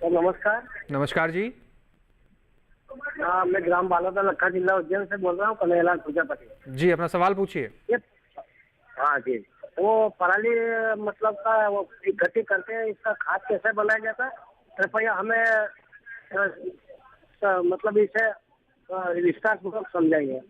नमस्कार। नमस्कार जी। मैं ग्राम बालोदा लखा जिला उज्जैन से बोल रहा हूँ, कन्हैया लाल प्रजापति जी, अपना सवाल पूछिए। हाँ जी, वो पराली मतलब का वो इकट्ठी करके इसका खाद कैसे बनाया जाता है, कृपया हमें मतलब इसे विस्तार पूर्वक समझाइए।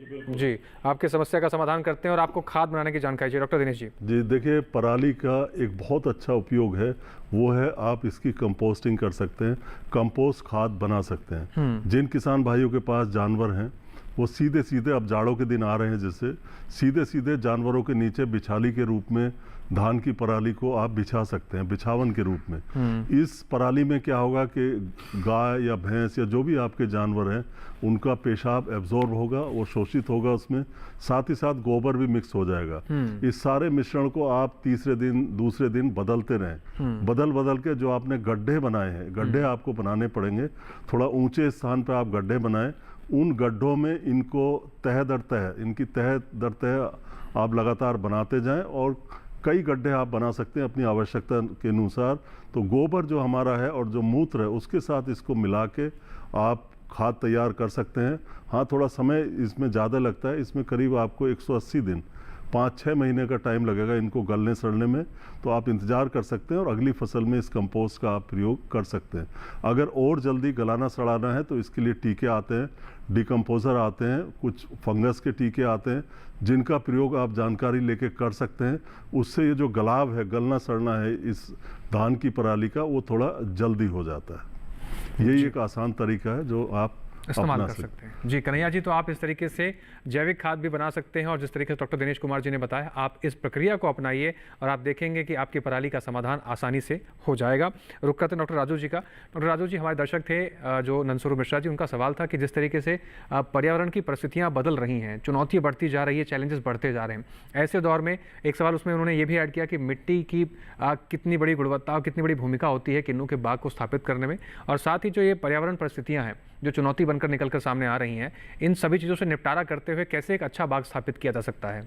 जी, आपकी समस्या का समाधान करते हैं और आपको खाद बनाने की जानकारी चाहिए। डॉक्टर दिनेश जी। जी देखिए, पराली का एक बहुत अच्छा उपयोग है, वो है आप इसकी कंपोस्टिंग कर सकते हैं, कंपोस्ट खाद बना सकते हैं। जिन किसान भाइयों के पास जानवर हैं वो सीधे सीधे, अब जाड़ों के दिन आ रहे हैं, जैसे सीधे सीधे जानवरों के नीचे बिछाली के रूप में धान की पराली को आप बिछा सकते हैं, बिछावन के रूप में। इस पराली में क्या होगा कि गाय या भैंस या जो भी आपके जानवर हैं उनका पेशाब एब्जॉर्ब होगा, वो शोषित होगा उसमें, साथ ही साथ गोबर भी मिक्स हो जाएगा। इस सारे मिश्रण को आप तीसरे दिन दूसरे दिन बदलते रहें। बदल के जो आपने गड्ढे बनाए हैं, गड्ढे आपको बनाने पड़ेंगे, थोड़ा ऊंचे स्थान पर आप गड्ढे बनाएं। उन गड्ढों में इनको तह दर तह, इनकी तह दर तह आप लगातार बनाते जाएं और कई गड्ढे आप बना सकते हैं अपनी आवश्यकता के अनुसार। तो गोबर जो हमारा है और जो मूत्र है उसके साथ इसको मिला के आप खाद तैयार कर सकते हैं। हाँ, थोड़ा समय इसमें ज़्यादा लगता है, इसमें करीब आपको 180 दिन 5-6 महीने का टाइम लगेगा इनको गलने सड़ने में, तो आप इंतज़ार कर सकते हैं और अगली फसल में इस कंपोस्ट का आप प्रयोग कर सकते हैं। अगर और जल्दी गलाना सड़ाना है तो इसके लिए टीके आते हैं, डिकम्पोज़र आते हैं, कुछ फंगस के टीके आते हैं, जिनका प्रयोग आप जानकारी लेके कर सकते हैं। उससे ये जो गलाव है, गलना सड़ना है इस धान की पराली का, वो थोड़ा जल्दी हो जाता है। यही एक आसान तरीका है जो आप इस्तेमाल अपना कर सकते सकते हैं। जी कन्हैया जी, तो आप इस तरीके से जैविक खाद भी बना सकते हैं और जिस तरीके से डॉक्टर दिनेश कुमार जी ने बताया, आप इस प्रक्रिया को अपनाइए और आप देखेंगे कि आपकी पराली का समाधान आसानी से हो जाएगा। रुक करते हैं डॉक्टर राजू जी का। डॉक्टर राजू जी, हमारे दर्शक थे जो नंदस्वरूप मिश्रा जी, उनका सवाल था कि जिस तरीके से पर्यावरण की परिस्थितियाँ बदल रही हैं, चुनौतियाँ बढ़ती जा रही है, चैलेंजेस बढ़ते जा रहे हैं, ऐसे दौर में एक सवाल उसमें उन्होंने ये भी ऐड किया कि मिट्टी की कितनी बड़ी गुणवत्ता और कितनी बड़ी भूमिका होती है किन्नू के बाग को स्थापित करने में, और साथ ही जो ये पर्यावरण परिस्थितियाँ हैं जो चुनौती बनकर निकलकर सामने आ रही हैं, इन सभी चीज़ों से निपटारा करते हुए कैसे एक अच्छा बाग स्थापित किया जा सकता है।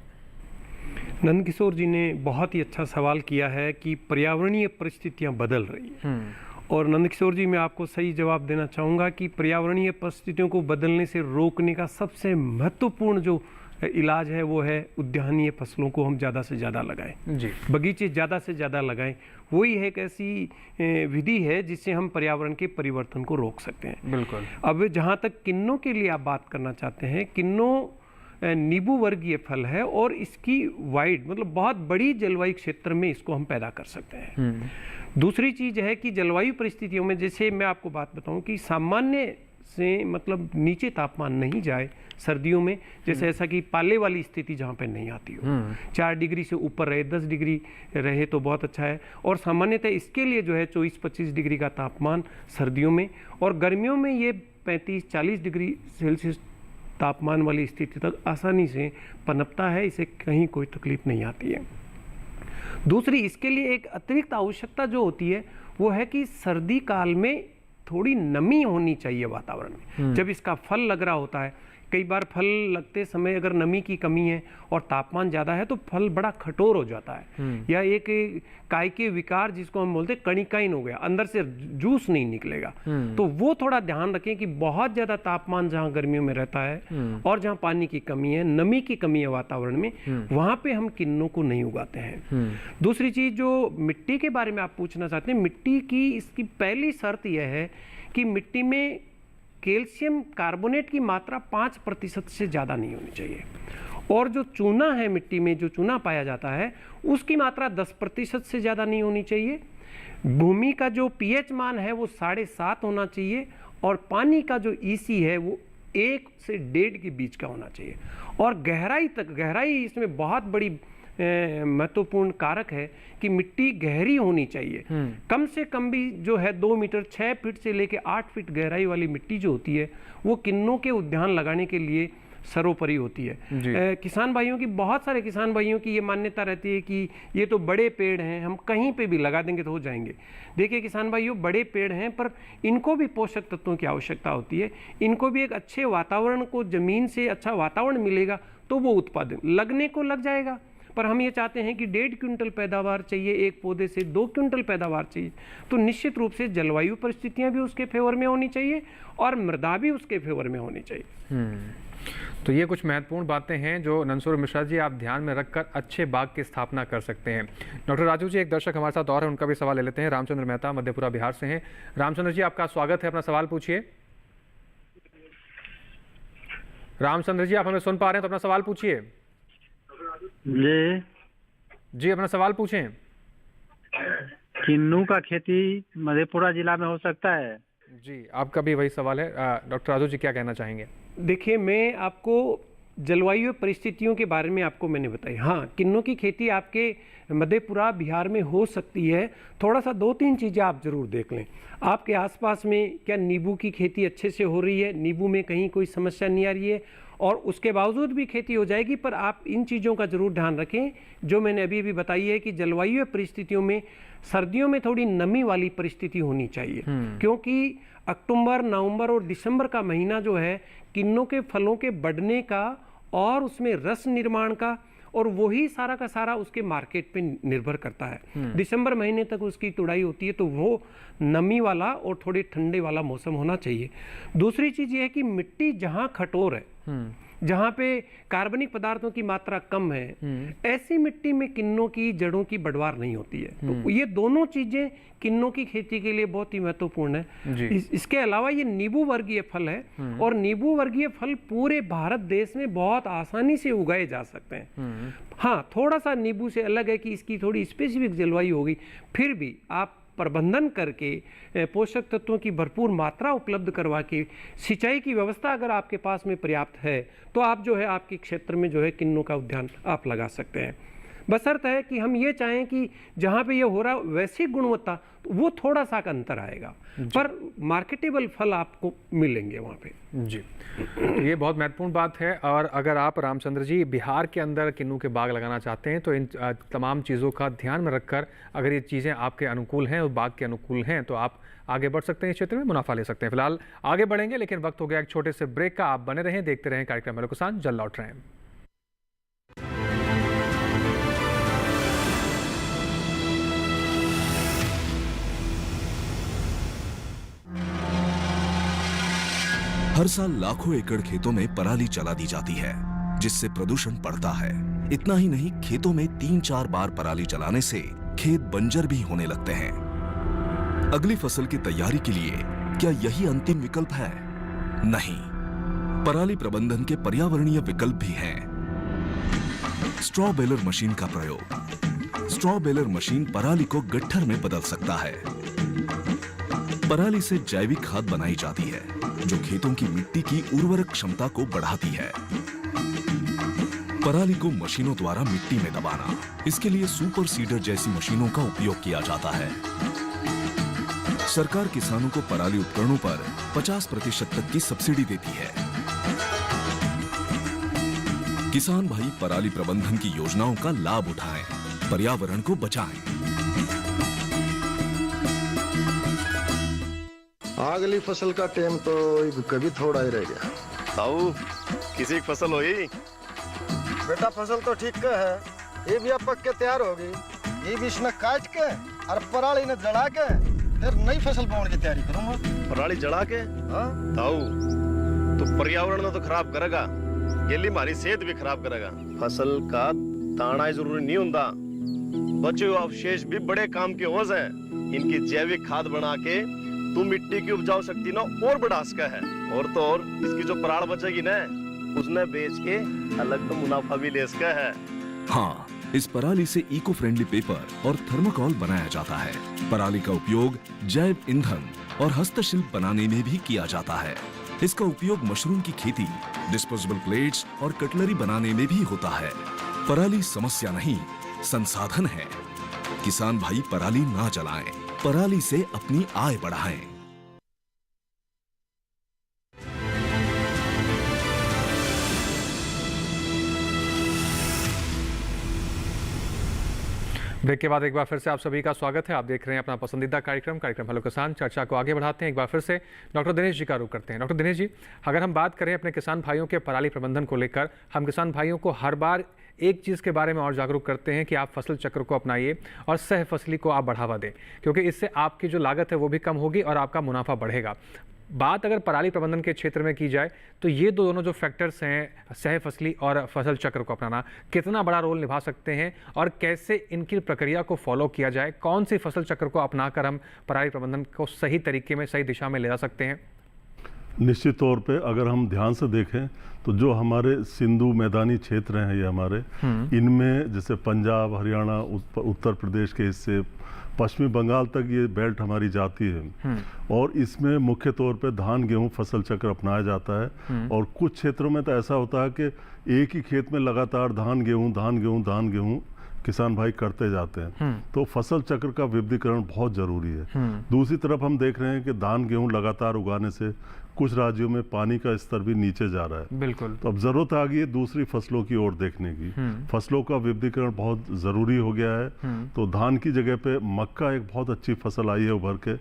नंद किशोर जी ने बहुत ही अच्छा सवाल किया है कि पर्यावरणीय परिस्थितियां बदल रही हैं, और नंद किशोर जी मैं आपको सही जवाब देना चाहूँगा कि पर्यावरणीय परिस्थितियों को बदलने से रोकने का सबसे महत्वपूर्ण जो इलाज है वो है उद्यानीय फसलों को हम ज़्यादा से ज़्यादा लगाएं जी, बगीचे ज़्यादा से ज़्यादा लगाएं। वही एक ऐसी विधि है जिससे हम पर्यावरण के परिवर्तन को रोक सकते हैं। बिल्कुल। अब जहाँ तक किन्नों के लिए आप बात करना चाहते हैं, किन्नों नींबू वर्गीय फल है और इसकी वाइड मतलब बहुत बड़ी जलवायु क्षेत्र में इसको हम पैदा कर सकते हैं। दूसरी चीज़ है कि जलवायु परिस्थितियों में, जैसे मैं आपको बात बताऊं कि सामान्य से मतलब नीचे तापमान नहीं जाए सर्दियों में, जैसे ऐसा कि पाले वाली स्थिति जहाँ पे नहीं आती हो, 4 डिग्री से ऊपर रहे, 10 डिग्री रहे तो बहुत अच्छा है। और सामान्यतः इसके लिए जो है 24-25 डिग्री का तापमान सर्दियों में, और गर्मियों में ये 35-40 डिग्री सेल्सियस तापमान वाली स्थिति तक आसानी से पनपता है, इसे कहीं कोई तकलीफ नहीं आती है। दूसरी इसके लिए एक अतिरिक्त आवश्यकता जो होती है वो है कि सर्दी काल में थोड़ी नमी होनी चाहिए वातावरण में। जब इसका फल लग रहा होता है, कई बार फल लगते समय अगर नमी की कमी है और तापमान ज़्यादा है तो फल बड़ा कठोर हो जाता है, या एक काय के विकार जिसको हम बोलते हैं कणिकाइन हो गया, अंदर से जूस नहीं निकलेगा। तो वो थोड़ा ध्यान रखें कि बहुत ज़्यादा तापमान जहाँ गर्मियों में रहता है और जहाँ पानी की कमी है, नमी की कमी है वातावरण में, वहाँ पे हम किन्नों को नहीं उगाते हैं। दूसरी चीज़ जो मिट्टी के बारे में आप पूछना चाहते हैं, मिट्टी की इसकी पहली शर्त यह है कि मिट्टी में कैल्शियम कार्बोनेट की मात्रा 5% से ज़्यादा नहीं होनी चाहिए, और जो चूना है मिट्टी में, जो चूना पाया जाता है उसकी मात्रा 10% से ज़्यादा नहीं होनी चाहिए। भूमि का जो pH मान है वो 7.5 होना चाहिए, और पानी का जो EC है वो 1 से 1.5 के बीच का होना चाहिए। और गहराई इसमें बहुत बड़ी महत्वपूर्ण कारक है कि मिट्टी गहरी होनी चाहिए। कम से कम भी जो है 2 मीटर 6 फीट से लेकर 8 फीट गहराई वाली मिट्टी जो होती है वो किन्नों के उद्यान लगाने के लिए सर्वोपरि होती है। किसान भाइयों की, बहुत सारे किसान भाइयों की ये मान्यता रहती है कि ये तो बड़े पेड़ हैं, हम कहीं पे भी लगा देंगे तो हो जाएंगे। देखिए किसान भाइयों, बड़े पेड़ हैं पर इनको भी पोषक तत्वों की आवश्यकता होती है, इनको भी एक अच्छे वातावरण को, जमीन से अच्छा वातावरण मिलेगा तो वो उत्पादन लगने को लग जाएगा। पर हम ये चाहते हैं कि 1.5 क्विंटल पैदावार चाहिए एक पौधे से, 2 क्विंटल पैदावार चाहिए, तो निश्चित रूप से जलवायु परिस्थितियां भी उसके फेवर में होनी चाहिए और मृदा भी उसके फेवर में होनी चाहिए। तो ये कुछ महत्वपूर्ण बातें हैं जो नंदस्वरूप मिश्रा जी आप ध्यान में रखकर अच्छे बाग की स्थापना कर सकते हैं। डॉक्टर राजू जी, एक दर्शक हमारे साथ और है, उनका भी सवाल ले लेते हैं। रामचंद्र मेहता मधेपुरा बिहार से हैं। रामचंद्र जी, आपका स्वागत है, अपना सवाल पूछिए। रामचंद्र जी, आप हमें सुन पा रहे हैं तो अपना सवाल पूछिए। जी अपना सवाल पूछें। किन्नू का खेती मधेपुरा जिला में हो सकता है? जी, आपका भी वही सवाल है। डॉक्टर राजू जी क्या कहना चाहेंगे? देखिए, मैं आपको जलवायु परिस्थितियों के बारे में आपको मैंने बताई। हाँ, किन्नों की खेती आपके मधेपुरा बिहार में हो सकती है। थोड़ा सा 2-3 चीज़ें आप ज़रूर देख लें। आपके आसपास में क्या नींबू की खेती अच्छे से हो रही है? नींबू में कहीं कोई समस्या नहीं आ रही है? और उसके बावजूद भी खेती हो जाएगी, पर आप इन चीज़ों का ज़रूर ध्यान रखें जो मैंने अभी बताई है कि जलवायु परिस्थितियों में सर्दियों में थोड़ी नमी वाली परिस्थिति होनी चाहिए, क्योंकि अक्टूबर, नवंबर और दिसंबर का महीना जो है किन्नों के फलों के बढ़ने का और उसमें रस निर्माण का, और वही सारा का सारा उसके मार्केट पे निर्भर करता है। दिसंबर महीने तक उसकी तुड़ाई होती है, तो वो नमी वाला और थोड़े ठंडे वाला मौसम होना चाहिए। दूसरी चीज़ ये है कि मिट्टी जहाँ कठोर है, जहाँ पे कार्बनिक पदार्थों की मात्रा कम है, ऐसी मिट्टी में किन्नों की जड़ों की बढ़वार नहीं होती है। तो ये दोनों चीजें किन्नों की खेती के लिए बहुत ही महत्वपूर्ण है। इसके अलावा ये नींबू वर्गीय फल है, और नींबू वर्गीय फल पूरे भारत देश में बहुत आसानी से उगाए जा सकते हैं। हाँ, थोड़ा सा नींबू से अलग है कि इसकी थोड़ी स्पेसिफिक जलवायु होगी, फिर भी आप प्रबंधन करके पोषक तत्वों की भरपूर मात्रा उपलब्ध करवा के सिंचाई की व्यवस्था अगर आपके पास में पर्याप्त है तो आप जो है आपके क्षेत्र में जो है किन्नू का उद्यान आप लगा सकते हैं। बशर्त है कि हम ये चाहें कि जहाँ पे ये हो रहा वैसी गुणवत्ता वो थोड़ा सा का अंतर आएगा, पर मार्केटेबल फल आपको मिलेंगे वहाँ पे। जी, ये बहुत महत्वपूर्ण बात है। और अगर आप रामचंद्र जी बिहार के अंदर किन्नू के बाग लगाना चाहते हैं तो इन तमाम चीज़ों का ध्यान में रखकर अगर ये चीज़ें आपके अनुकूल हैं और बाग के अनुकूल हैं तो आप आगे बढ़ सकते हैं, इस क्षेत्र में मुनाफा ले सकते हैं। फिलहाल आगे बढ़ेंगे, लेकिन वक्त हो गया एक छोटे से ब्रेक का। आप बने रहें, देखते रहें कार्यक्रम हेलो किसान, जल्द लौट रहे हैं। हर साल लाखों एकड़ खेतों में पराली जला दी जाती है, जिससे प्रदूषण बढ़ता है। इतना ही नहीं, खेतों में 3-4 बार पराली जलाने से खेत बंजर भी होने लगते हैं। अगली फसल की तैयारी के लिए क्या यही अंतिम विकल्प है? नहीं, पराली प्रबंधन के पर्यावरणीय विकल्प भी हैं। स्ट्रॉ बेलर मशीन का प्रयोग। स्ट्रॉ बेलर मशीन पराली को गट्ठर में बदल सकता है। पराली से जैविक खाद बनाई जाती है, जो खेतों की मिट्टी की उर्वरक क्षमता को बढ़ाती है। पराली को मशीनों द्वारा मिट्टी में दबाना, इसके लिए सुपर सीडर जैसी मशीनों का उपयोग किया जाता है। सरकार किसानों को पराली उपकरणों पर 50% तक की सब्सिडी देती है। किसान भाई पराली प्रबंधन की योजनाओं का लाभ उठाएं, पर्यावरण को बचाएं। अगली फसल का टाइम तो कभी थोड़ा ही रह गया। ताऊ किसी की फसल हुई? बेटा फसल तो ठीक है, ये भी अब पक के तैयार होगी। ये भी इसने काट के और पराली ने जड़ा के फिर नई फसल बोने की तैयारी करूंगा। पराली जड़ा के? हाँ ताऊ तो पर्यावरण तो खराब करेगा, गेली हमारी सेहत भी खराब करेगा। फसल का ताना जरूरी नहीं होता, बचे हुए अवशेष भी बड़े काम के हो जाए। इनकी जैविक खाद बना के तू मिट्टी की उपजाऊ शक्ति ना और बढ़ा सका है। और तो और इसकी जो पराल बचेगी ना, उसने बेच के अलग तो मुनाफा भी ले सका है। हाँ, इस पराली से इको फ्रेंडली पेपर और थर्मोकोल बनाया जाता है। पराली का उपयोग जैव ईंधन और हस्तशिल्प बनाने में भी किया जाता है। इसका उपयोग मशरूम की खेती, डिस्पोजेबल प्लेट्स और कटलरी बनाने में भी होता है। पराली समस्या नहीं, संसाधन है। किसान भाई पराली ना जलाएं, पराली से अपनी आय बढ़ाएं। ब्रेक के बाद एक बार फिर से आप सभी का स्वागत है। आप देख रहे हैं अपना पसंदीदा कार्यक्रम हेलो किसान। चर्चा को आगे बढ़ाते हैं, एक बार फिर से डॉक्टर दिनेश जी का रुख करते हैं। डॉक्टर दिनेश जी, अगर हम बात करें अपने किसान भाइयों के पराली प्रबंधन को लेकर, हम किसान भाइयों को हर बार एक चीज़ के बारे में और जागरूक करते हैं कि आप फसल चक्र को अपनाइए और सह फसली को आप बढ़ावा दें, क्योंकि इससे आपकी जो लागत है वो भी कम होगी और आपका मुनाफा बढ़ेगा। बात अगर पराली प्रबंधन के क्षेत्र में की जाए तो ये दोनों जो फैक्टर्स हैं, सह फसली और फसल चक्र को अपनाना, कितना बड़ा रोल निभा सकते हैं और कैसे इनकी प्रक्रिया को फॉलो किया जाए? कौन सी फसल चक्र को अपनाकर हम पराली प्रबंधन को सही तरीके में, सही दिशा में ले जा सकते हैं? निश्चित तौर पे अगर हम ध्यान से देखें तो जो हमारे सिंधु मैदानी क्षेत्र हैं ये हमारे, इनमें जैसे पंजाब, हरियाणा, उत्तर प्रदेश के हिस्से, पश्चिमी बंगाल तक ये बेल्ट हमारी जाती है और इसमें मुख्य तौर पे धान गेहूं फसल चक्र अपनाया जाता है। और कुछ क्षेत्रों में तो ऐसा होता है कि एक ही खेत में लगातार धान गेहूं किसान भाई करते जाते हैं, तो फसल चक्र का विविधीकरण बहुत जरूरी है। दूसरी तरफ हम देख रहे हैं कि धान गेहूं लगातार उगाने से कुछ राज्यों में पानी का स्तर भी नीचे जा रहा है। बिल्कुल। तो अब जरूरत आ गई है दूसरी फसलों की ओर देखने की। फसलों का विविधीकरण बहुत जरूरी हो गया है। तो धान की जगह पे मक्का एक बहुत अच्छी फसल आई है उभर के,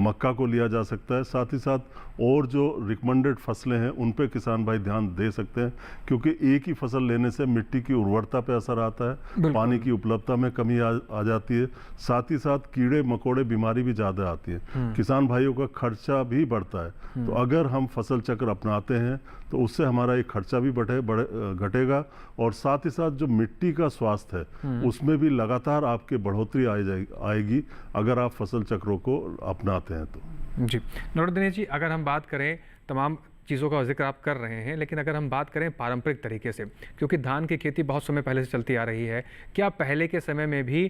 मक्का को लिया जा सकता है। साथ ही साथ और जो रिकमेंडेड फसलें हैं उन पे किसान भाई ध्यान दे सकते हैं, क्योंकि एक ही फसल लेने से मिट्टी की उर्वरता पे असर आता है, पानी की उपलब्धता में कमी आ जाती है, साथ ही साथ कीड़े मकोड़े बीमारी भी ज्यादा आती है, किसान भाइयों का खर्चा भी बढ़ता है। तो अगर हम फसल चक्र अपनाते हैं तो उससे हमारा ये खर्चा भी घटेगा और साथ ही साथ जो मिट्टी का स्वास्थ्य है उसमें भी लगातार आपके बढ़ोतरी आएगी अगर आप फसल चक्रों को अपनाते हैं तो। जी डॉक्टर दिनेश जी, अगर हम बात करें तमाम चीज़ों का जिक्र आप कर रहे हैं, लेकिन अगर हम बात करें पारंपरिक तरीके से, क्योंकि धान की खेती बहुत समय पहले से चलती आ रही है, क्या पहले के समय में भी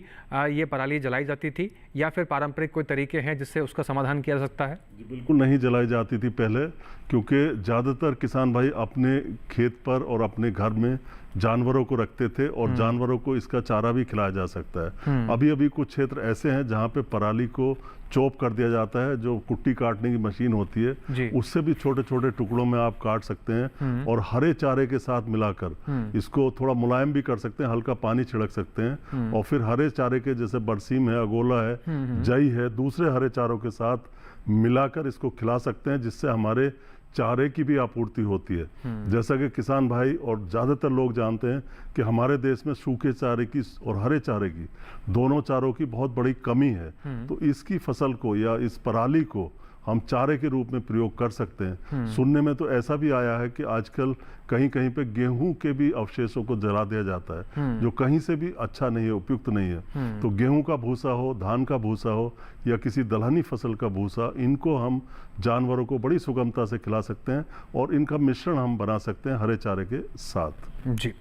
ये पराली जलाई जाती थी या फिर पारंपरिक कोई तरीके हैं जिससे उसका समाधान किया जा सकता है? जी बिल्कुल नहीं जलाई जाती थी पहले, क्योंकि ज़्यादातर किसान भाई अपने खेत पर और अपने घर में जानवरों को रखते थे और जानवरों को इसका चारा भी खिलाया जा सकता है। अभी अभी कुछ क्षेत्र ऐसे हैं जहाँ पे पराली को चॉप कर दिया जाता है, जो कुट्टी काटने की मशीन होती है उससे भी छोटे छोटे टुकड़ों में आप काट सकते हैं और हरे चारे के साथ मिलाकर इसको थोड़ा मुलायम भी कर सकते हैं, हल्का पानी छिड़क सकते हैं और फिर हरे चारे के जैसे बरसीम है, अगोला है, जई है, दूसरे हरे चारों के साथ मिलाकर इसको खिला सकते हैं, जिससे हमारे चारे की भी आपूर्ति होती है। जैसा कि किसान भाई और ज़्यादातर लोग जानते हैं कि हमारे देश में सूखे चारे की और हरे चारे की दोनों चारों की बहुत बड़ी कमी है, तो इसकी फसल को या इस पराली को हम चारे के रूप में प्रयोग कर सकते हैं। सुनने में तो ऐसा भी आया है कि आजकल कहीं कहीं पे गेहूं के भी अवशेषों को जला दिया जाता है, जो कहीं से भी अच्छा नहीं है, उपयुक्त नहीं है। तो गेहूं का भूसा हो, धान का भूसा हो या किसी दलहनी फसल का भूसा, इनको हम जानवरों को बड़ी सुगमता से खिला सकते हैं और इनका मिश्रण हम बना सकते हैं हरे चारे के साथ। जी,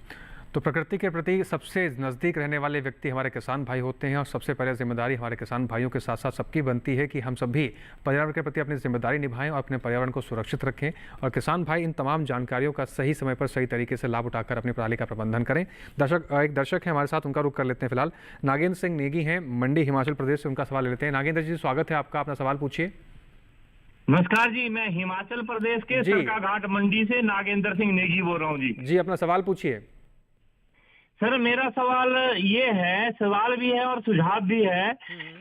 तो प्रकृति के प्रति सबसे नज़दीक रहने वाले व्यक्ति हमारे किसान भाई होते हैं और सबसे पहले जिम्मेदारी हमारे किसान भाइयों के साथ साथ सबकी बनती है कि हम सभी पर्यावरण के प्रति अपनी जिम्मेदारी निभाएं और अपने पर्यावरण को सुरक्षित रखें, और किसान भाई इन तमाम जानकारियों का सही समय पर सही तरीके से लाभ उठाकर अपनी पराली का प्रबंधन करें। एक दर्शक है हमारे साथ, उनका रुख कर लेते हैं। फिलहाल नागेंद्र सिंह नेगी हैं, मंडी हिमाचल प्रदेश से, उनका सवाल ले लेते हैं। नागेंद्र जी, स्वागत है आपका, अपना सवाल पूछिए। नमस्कार जी, मैं हिमाचल प्रदेश के सरकाघाट मंडी से नागेंद्र सिंह नेगी बोल रहा हूँ जी। जी, अपना सवाल पूछिए। सर, मेरा सवाल ये है, सवाल भी है और सुझाव भी है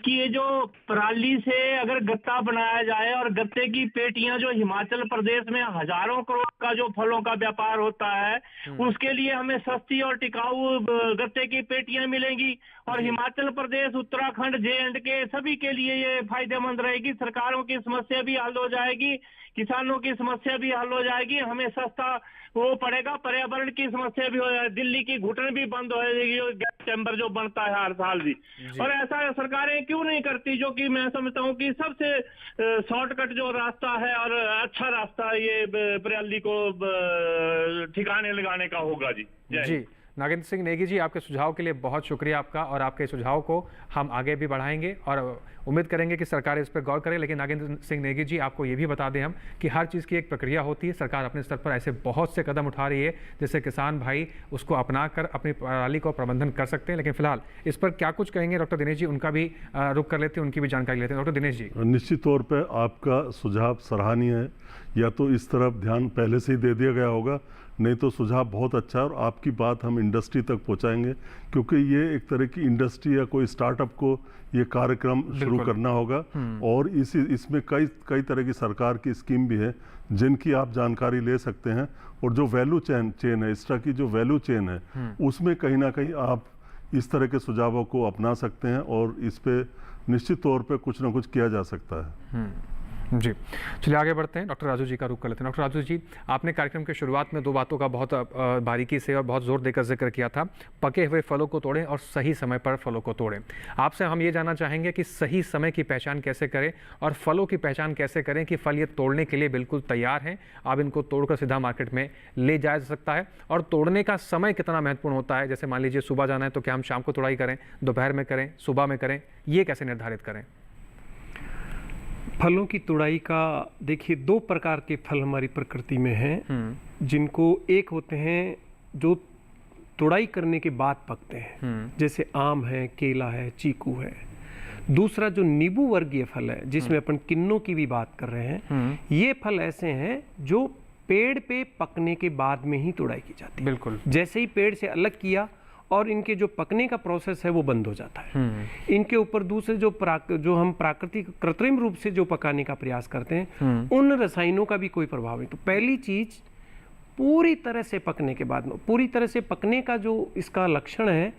कि ये जो पराली से अगर गत्ता बनाया जाए और गत्ते की पेटियां, जो हिमाचल प्रदेश में हजारों करोड़ का जो फलों का व्यापार होता है, उसके लिए हमें सस्ती और टिकाऊ गत्ते की पेटियां मिलेंगी और हिमाचल प्रदेश, उत्तराखंड, J&K सभी के लिए ये फायदेमंद रहेगी। सरकारों की समस्या भी हल हो जाएगी, किसानों की समस्या भी हल हो जाएगी, हमें सस्ता वो पड़ेगा, पर्यावरण की समस्या भी हो जाएगी, दिल्ली की घुटन भी बंद हो जाएगी, गैस चैम्बर जो बनता है हर साल भी। और ऐसा सरकारें क्यों नहीं करती, जो कि मैं समझता हूँ कि सबसे शॉर्टकट जो रास्ता है और अच्छा रास्ता ये पराली को ठिकाने लगाने का होगा जी। जी, नागेंद्र सिंह नेगी जी, आपके सुझाव के लिए बहुत शुक्रिया आपका, और आपके सुझाव को हम आगे भी बढ़ाएंगे और उम्मीद करेंगे कि सरकार इस पर गौर करे। लेकिन नागेंद्र सिंह नेगी जी, आपको ये भी बता दें हम कि हर चीज़ की एक प्रक्रिया होती है। सरकार अपने स्तर पर ऐसे बहुत से कदम उठा रही है जिससे किसान भाई उसको अपना कर अपनी पराली को प्रबंधन कर सकते हैं। लेकिन फिलहाल इस पर क्या कुछ कहेंगे डॉक्टर दिनेश जी, उनका भी रुख कर लेते हैं, उनकी भी जानकारी लेते हैं। डॉक्टर दिनेश जी। निश्चित तौर पर आपका सुझाव सराहनीय है, या तो इस तरफ ध्यान पहले से ही दे दिया गया होगा, नहीं तो सुझाव बहुत अच्छा है और आपकी बात हम इंडस्ट्री तक पहुंचाएंगे, क्योंकि ये एक तरह की इंडस्ट्री या कोई स्टार्टअप को ये कार्यक्रम शुरू करना होगा और इसमें कई तरह की सरकार की स्कीम भी है जिनकी आप जानकारी ले सकते हैं। और जो वैल्यू चेन है, इसका की जो वैल्यू चेन है, उसमें कहीं ना कहीं आप इस तरह के सुझावों को अपना सकते हैं और इस पे निश्चित तौर पे कुछ ना कुछ किया जा सकता है। जी, चलिए आगे बढ़ते हैं। डॉक्टर राजू जी का रुख कर लेते हैं। डॉक्टर राजू जी, आपने कार्यक्रम के शुरुआत में दो बातों का बहुत बारीकी से और बहुत जोर देकर जिक्र किया था, पके हुए फलों को तोड़ें और सही समय पर फलों को तोड़ें। आपसे हम ये जानना चाहेंगे कि सही समय की पहचान कैसे करें और फलों की पहचान कैसे करें कि फल ये तोड़ने के लिए बिल्कुल तैयार हैं, अब इनको तोड़कर सीधा मार्केट में ले जाया जा सकता है, और तोड़ने का समय कितना महत्वपूर्ण होता है। जैसे मान लीजिए सुबह जाना है तो क्या हम शाम को तोड़ाई करें, दोपहर में करें, सुबह में करें, ये कैसे निर्धारित करें? फलों की तुड़ाई का देखिए, दो प्रकार के फल हमारी प्रकृति में हैं, जिनको एक होते हैं जो तुड़ाई करने के बाद पकते हैं, जैसे आम है, केला है, चीकू है। दूसरा जो नींबू वर्गीय फल है, जिसमें अपन किन्नों की भी बात कर रहे हैं, ये फल ऐसे हैं जो पेड़ पे पकने के बाद में ही तुड़ाई की जाती है। बिल्कुल, जैसे ही पेड़ से अलग किया और इनके जो पकने का प्रोसेस है वो बंद हो जाता है। इनके ऊपर दूसरे जो हम प्राकृतिक कृत्रिम रूप से जो पकाने का प्रयास करते हैं, उन रसायनों का भी कोई प्रभाव नहीं। तो पहली चीज, पूरी तरह से पकने के बाद में, पूरी तरह से पकने का जो इसका लक्षण है,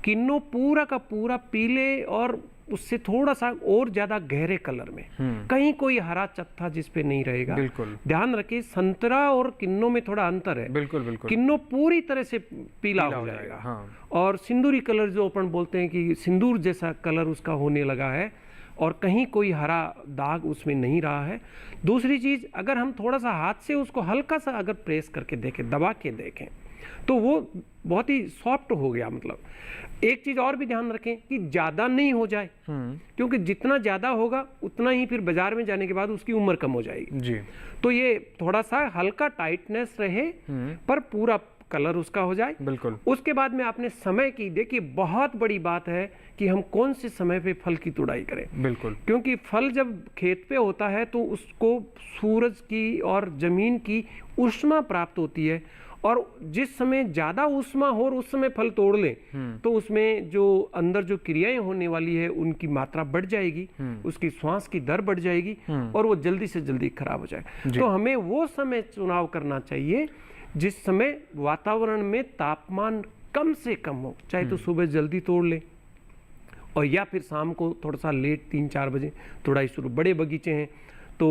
किन्नों पूरा का पूरा पीले और उससे थोड़ा सा और ज्यादा गहरे कलर में, कहीं कोई हरा चत्था जिस पे नहीं रहेगा। बिल्कुल ध्यान रखिए, संतरा और किन्नों में थोड़ा अंतर है। बिल्कुल बिल्कुल, किन्नों पूरी तरह से पीला हो जाएगा। हाँ। और सिंदूरी कलर जो अपन बोलते हैं कि सिंदूर जैसा कलर उसका होने लगा है, और कहीं कोई हरा दाग उसमें नहीं रहा है। दूसरी चीज़, अगर हम थोड़ा सा हाथ से उसको हल्का सा अगर प्रेस करके देखें, दबा के देखें, तो वो बहुत ही सॉफ्ट हो गया। मतलब एक चीज़ और भी ध्यान रखें कि ज़्यादा नहीं हो जाए, क्योंकि जितना ज़्यादा होगा उतना ही फिर बाजार में जाने के बाद उसकी उम्र कम हो जाएगी जी। तो ये थोड़ा सा हल्का टाइटनेस रहे पर पूरा कलर उसका हो जाए। बिल्कुल। उसके बाद में आपने समय की, देखिए बहुत बड़ी बात है कि हम कौन से समय पे फल की तुड़ाई करें। बिल्कुल। क्योंकि फल जब खेत पे होता है तो उसको सूरज की और जमीन की ऊष्मा प्राप्त होती है, और जिस समय ज़्यादा ऊष्मा हो और उस समय फल तोड़ लें तो उसमें जो अंदर जो क्रियाएं होने वाली है उनकी मात्रा बढ़ जाएगी, उसकी श्वास की दर बढ़ जाएगी और वो जल्दी से जल्दी खराब हो जाएगा। तो हमें वो समय चुनाव करना चाहिए जिस समय वातावरण में तापमान कम से कम हो, चाहे तो सुबह जल्दी तोड़ लें और या फिर शाम को थोड़ा सा लेट 3-4 बजे तुड़ाई शुरू। बड़े बगीचे हैं तो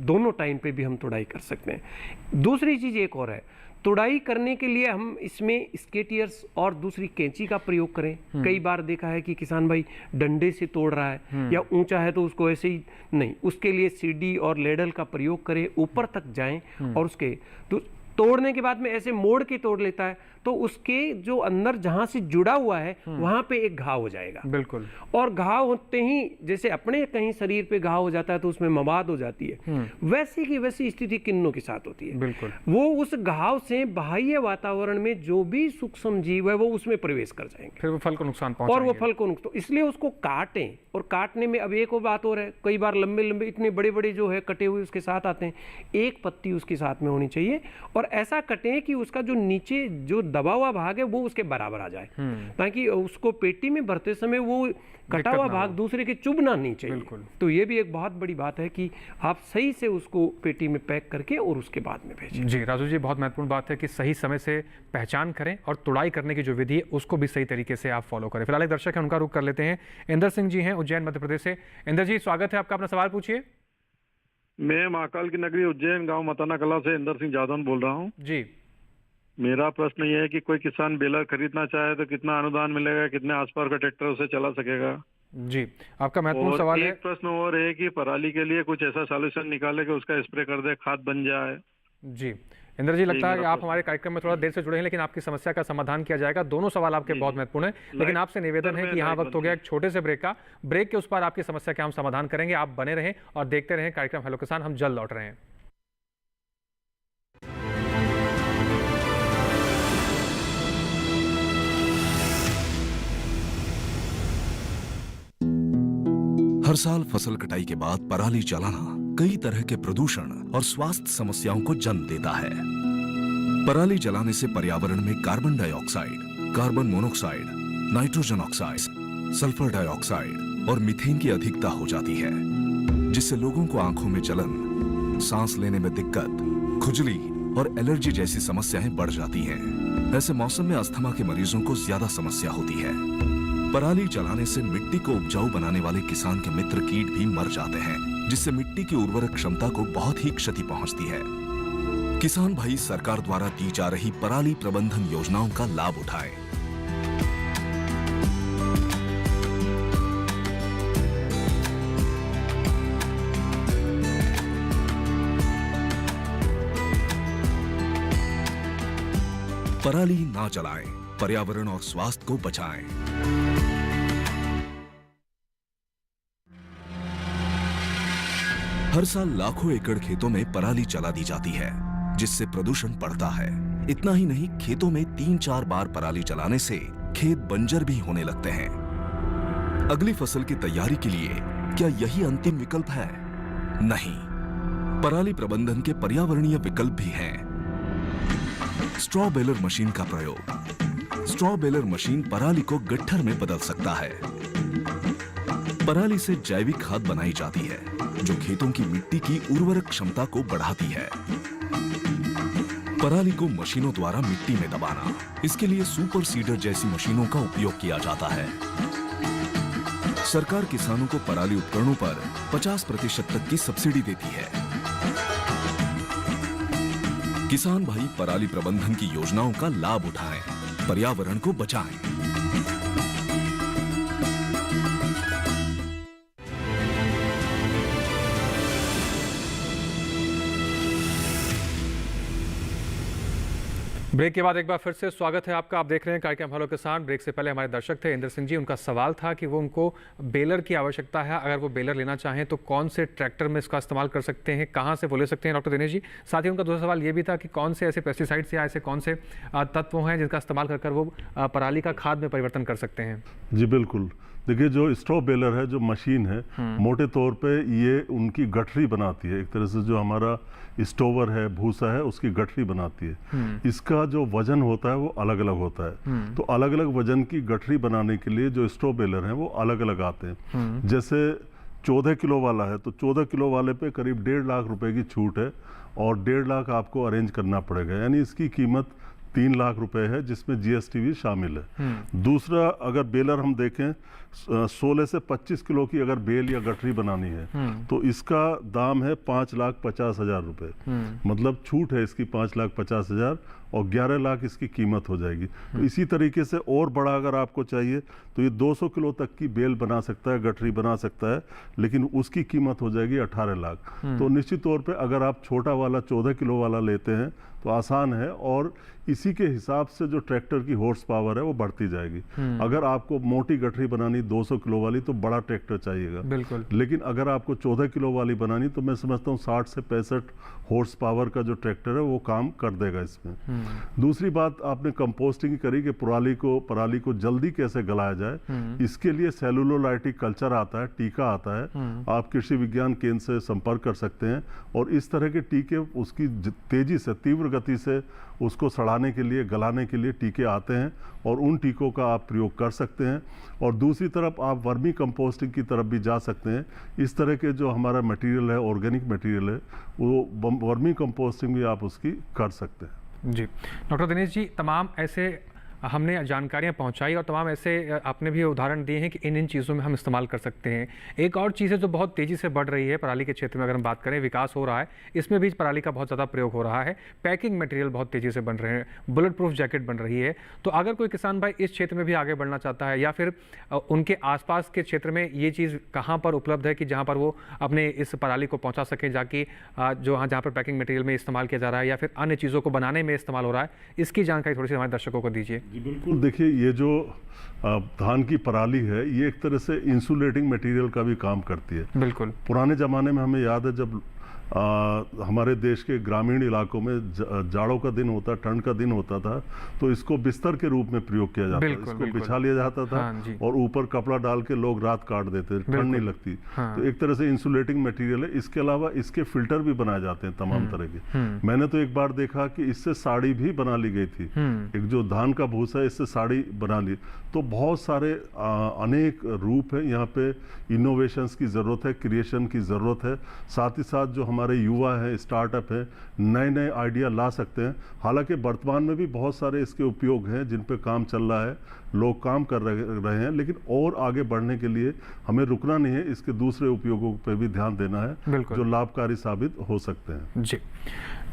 दोनों टाइम पे भी हम तुड़ाई कर सकते हैं। दूसरी चीज़ एक और है, तुड़ाई करने के लिए हम इसमें स्केटियर्स और दूसरी कैंची का प्रयोग करें। कई बार देखा है कि किसान भाई डंडे से तोड़ रहा है या ऊंचा है तो उसको ऐसे ही नहीं, उसके लिए सीढ़ी और लेडल का प्रयोग करें, ऊपर तक जाएं और उसके तो तोड़ने के बाद में ऐसे मोड़ के तोड़ लेता है तो उसके जो अंदर जहां से जुड़ा हुआ है वहां पे एक घाव हो जाएगा। बिल्कुल। और घाव होते ही जैसे अपने कहीं शरीर पे घाव हो जाता है तो उसमें मवाद हो जाती है, वैसी की वैसी स्थिति किन्नों के साथ होती है। बिल्कुल। वो उस घाव से बाह्य वातावरण में जो भी सूक्ष्म जीव है वो उसमें प्रवेश कर जाएंगे, फिर वो फल को नुकसान पहुंचाएंगे। और वो फल को नुकसान, तो इसलिए उसको काटें। और काटने में अब एक और बात और है, कई बार लंबे लंबे इतने बड़े बड़े जो है कटे हुए उसके साथ आते हैं, एक पत्ती उसके साथ में होनी चाहिए और ऐसा कटें कि उसका जो नीचे जो दबा हुआ भाग है वो उसके बराबर आ जाए, ताकि उसको पेटी में भरते समय वो कटा हुआ भाग दूसरे के चुभना नहीं चाहिए। बिल्कुल। तो ये भी एक बहुत बड़ी बात है कि आप सही से उसको पेटी में पैक करके और उसके बाद में भेजें। जी राजू जी, बहुत महत्वपूर्ण बात है कि सही समय से पहचान करें और तुड़ाई करने की जो विधि है उसको भी सही तरीके से आप फॉलो करें। फिलहाल एक दर्शक है, उनका रुख कर लेते हैं। इंदर सिंह जी हैं उज्जैन मध्य प्रदेश से। इंदर जी स्वागत है आपका, अपना सवाल पूछिए। मैं महाकाल की नगरी उज्जैन गांव मताना कला से इंदर सिंह जादौन बोल रहा हूं जी। मेरा प्रश्न ये है कि कोई किसान बेलर खरीदना चाहे तो कितना अनुदान मिलेगा, कितने आसपास का ट्रैक्टर उसे चला सकेगा? जी आपका महत्वपूर्ण सवाल है। एक प्रश्न और है कि पराली के लिए कुछ ऐसा सॉल्यूशन निकाले कि उसका स्प्रे कर दे, खाद बन जाए। जी इंदर जी, लगता है कि आप हमारे कार्यक्रम में थोड़ा देर से जुड़े हैं, लेकिन आपकी समस्या का समाधान किया जाएगा। दोनों सवाल आपके बहुत महत्वपूर्ण है, लेकिन आपसे निवेदन है कि यहाँ वक्त हो गया एक छोटे से ब्रेक का। ब्रेक के उस पर आपकी समस्या का हम समाधान करेंगे। आप बने रहें और देखते रहें कार्यक्रम हेलो किसान। हम जल्द लौट रहे हैं। हर साल फसल कटाई के बाद पराली जलाना कई तरह के प्रदूषण और स्वास्थ्य समस्याओं को जन्म देता है। पराली जलाने से पर्यावरण में carbon dioxide, carbon monoxide, nitrogen oxide, sulphur dioxide और मीथेन की अधिकता हो जाती है, जिससे लोगों को आंखों में जलन, सांस लेने में दिक्कत, खुजली और एलर्जी जैसी समस्याएं बढ़ जाती हैं। ऐसे मौसम में अस्थमा के मरीजों को ज्यादा समस्या होती है। पराली जलाने से मिट्टी को उपजाऊ बनाने वाले किसान के मित्र कीट भी मर जाते हैं, जिससे मिट्टी की उर्वरक क्षमता को बहुत ही क्षति पहुंचती है। किसान भाई सरकार द्वारा दी जा रही पराली प्रबंधन योजनाओं का लाभ उठाएं। पराली ना जलाएं, पर्यावरण और स्वास्थ्य को बचाएं। हर साल लाखों एकड़ खेतों में पराली जला दी जाती है, जिससे प्रदूषण बढ़ता है। इतना ही नहीं, खेतों में 3-4 बार पराली जलाने से खेत बंजर भी होने लगते हैं। अगली फसल की तैयारी के लिए क्या यही अंतिम विकल्प है? नहीं, पराली प्रबंधन के पर्यावरणीय विकल्प भी हैं। स्ट्रॉ बेलर मशीन का प्रयोग। स्ट्रॉ बेलर मशीन पराली को गट्ठर में बदल सकता है। पराली से जैविक खाद बनाई जाती है, जो खेतों की मिट्टी की उर्वरक क्षमता को बढ़ाती है। पराली को मशीनों द्वारा मिट्टी में दबाना, इसके लिए सुपर सीडर जैसी मशीनों का उपयोग किया जाता है। सरकार किसानों को पराली उपकरणों पर 50% तक की सब्सिडी देती है। किसान भाई पराली प्रबंधन की योजनाओं का लाभ उठाएं, पर्यावरण को बचाएं। ब्रेक के बाद एक बार फिर से स्वागत है आपका। आप देख रहे हैं कार्यक्रम हेलो किसान। ब्रेक से पहले हमारे दर्शक थे इंद्र सिंह जी, उनका सवाल था कि वो उनको बेलर की आवश्यकता है, अगर वो बेलर लेना चाहें तो कौन से ट्रैक्टर में इसका इस्तेमाल कर सकते हैं, कहां से वो ले सकते हैं डॉक्टर दिनेश जी। साथ ही उनका दूसरा सवाल ये भी था कि कौन से ऐसे पेस्टिसाइड्स या ऐसे कौन से तत्व हैं जिनका इस्तेमाल कर वो पराली का खाद में परिवर्तन कर सकते हैं। जी बिल्कुल, देखिए जो स्ट्रॉ बेलर है, जो मशीन है, मोटे तौर पे ये उनकी गठरी बनाती है। एक तरह से जो हमारा स्टोवर है, भूसा है, उसकी गठरी बनाती है। इसका जो वजन होता है वो अलग अलग होता है। तो अलग अलग वजन की गठरी बनाने के लिए जो स्ट्रॉ बेलर है वो अलग अलग आते हैं। जैसे 14 किलो वाला है तो 14 किलो वाले पे करीब 1.5 लाख रुपए की छूट है और 1.5 लाख आपको अरेंज करना पड़ेगा, यानी इसकी कीमत 3 लाख रुपए है, जिसमें जीएसटी भी शामिल है। दूसरा, अगर बेलर हम देखें 16 से 25 किलो की अगर बेल या गठरी बनानी है तो इसका दाम है 5,50,000 रुपए। मतलब छूट है इसकी 5,50,000 और 11 लाख इसकी कीमत हो जाएगी। तो इसी तरीके से और बड़ा अगर आपको चाहिए तो ये 200 किलो तक की बेल बना सकता है, गठरी बना सकता है, लेकिन उसकी कीमत हो जाएगी 18 लाख। तो निश्चित तौर पे अगर आप छोटा वाला 14 किलो वाला लेते हैं तो आसान है और इसी के हिसाब से जो ट्रैक्टर की हॉर्स पावर है वो बढ़ती जाएगी। अगर आपको मोटी गठरी बनानी 200 किलो वाली तो बड़ा ट्रैक्टर चाहिएगा, बिल्कुल। लेकिन अगर आपको 14 किलो वाली बनानी तो मैं समझता हूँ 60 से 65 हॉर्स पावर का जो ट्रैक्टर है वो काम कर देगा इसमें। दूसरी बात आपने कंपोस्टिंग करी कि पराली को जल्दी कैसे गलाया जाए। इसके लिए सेलुलोलाइटिक कल्चर आता है, टीका आता है। आप कृषि विज्ञान केंद्र से संपर्क कर सकते हैं और इस तरह के टीके उसकी तेजी से, तीव्र गति से उसको सड़ाने के लिए, गलाने के लिए टीके आते हैं और उन टीकों का आप प्रयोग कर सकते हैं। और दूसरी तरफ आप वर्मी कंपोस्टिंग की तरफ भी जा सकते हैं। इस तरह के जो हमारा मटेरियल है, ऑर्गेनिक मटेरियल है, वो वर्मी कंपोस्टिंग भी आप उसकी कर सकते हैं। जी डॉक्टर दिनेश जी, तमाम ऐसे हमने जानकारियां पहुंचाई और तमाम ऐसे आपने भी उदाहरण दिए हैं कि इन चीज़ों में हम इस्तेमाल कर सकते हैं। एक और चीज़ है जो बहुत तेज़ी से बढ़ रही है पराली के क्षेत्र में, अगर हम बात करें, विकास हो रहा है, इसमें भी पराली का बहुत ज़्यादा प्रयोग हो रहा है। पैकिंग मटेरियल बहुत तेज़ी से बन रहे हैं, बुलेट प्रूफ जैकेट बन रही है। तो अगर कोई किसान भाई इस क्षेत्र में भी आगे बढ़ना चाहता है या फिर उनके आसपास के क्षेत्र में ये चीज़ कहाँ पर उपलब्ध है कि जहाँ पर वो अपने इस पराली को पहुँचा सकें, जाकि जहाँ पर पैकिंग मटेरियल में इस्तेमाल किया जा रहा है या फिर अन्य चीज़ों को बनाने में इस्तेमाल हो रहा है, इसकी जानकारी थोड़ी सी हमारे दर्शकों को दीजिए। जी बिल्कुल, देखिए ये जो धान की पराली है ये एक तरह से इंसुलेटिंग मटेरियल का भी काम करती है। बिल्कुल। पुराने ज़माने में हमें याद है जब हमारे देश के ग्रामीण इलाकों में जाड़ों का दिन होता, ठंड का दिन होता था, तो इसको बिस्तर के रूप में प्रयोग किया जाता था। इसको बिछा लिया जाता था और ऊपर कपड़ा डाल के लोग रात काट देते थे, ठंड नहीं लगती। तो एक तरह से इंसुलेटिंग मटेरियल है। इसके अलावा इसके फिल्टर भी बनाए जाते हैं तमाम तरह के। मैंने तो एक बार देखा कि इससे साड़ी भी बना ली गई थी। एक जो धान का भूसा है, इससे साड़ी बना ली। तो बहुत सारे अनेक रूप है, यहाँ पे इनोवेशंस की ज़रूरत है, क्रिएशन की ज़रूरत है। साथ ही साथ जो हमारे युवा है, स्टार्टअप है, नए नए आइडिया ला सकते हैं। हालांकि वर्तमान में भी बहुत सारे इसके उपयोग हैं जिन पे काम चल रहा है, लोग काम कर रहे हैं, लेकिन और आगे बढ़ने के लिए हमें रुकना नहीं है। इसके दूसरे उपयोगों पे भी ध्यान देना है जो लाभकारी साबित हो सकते हैं। जी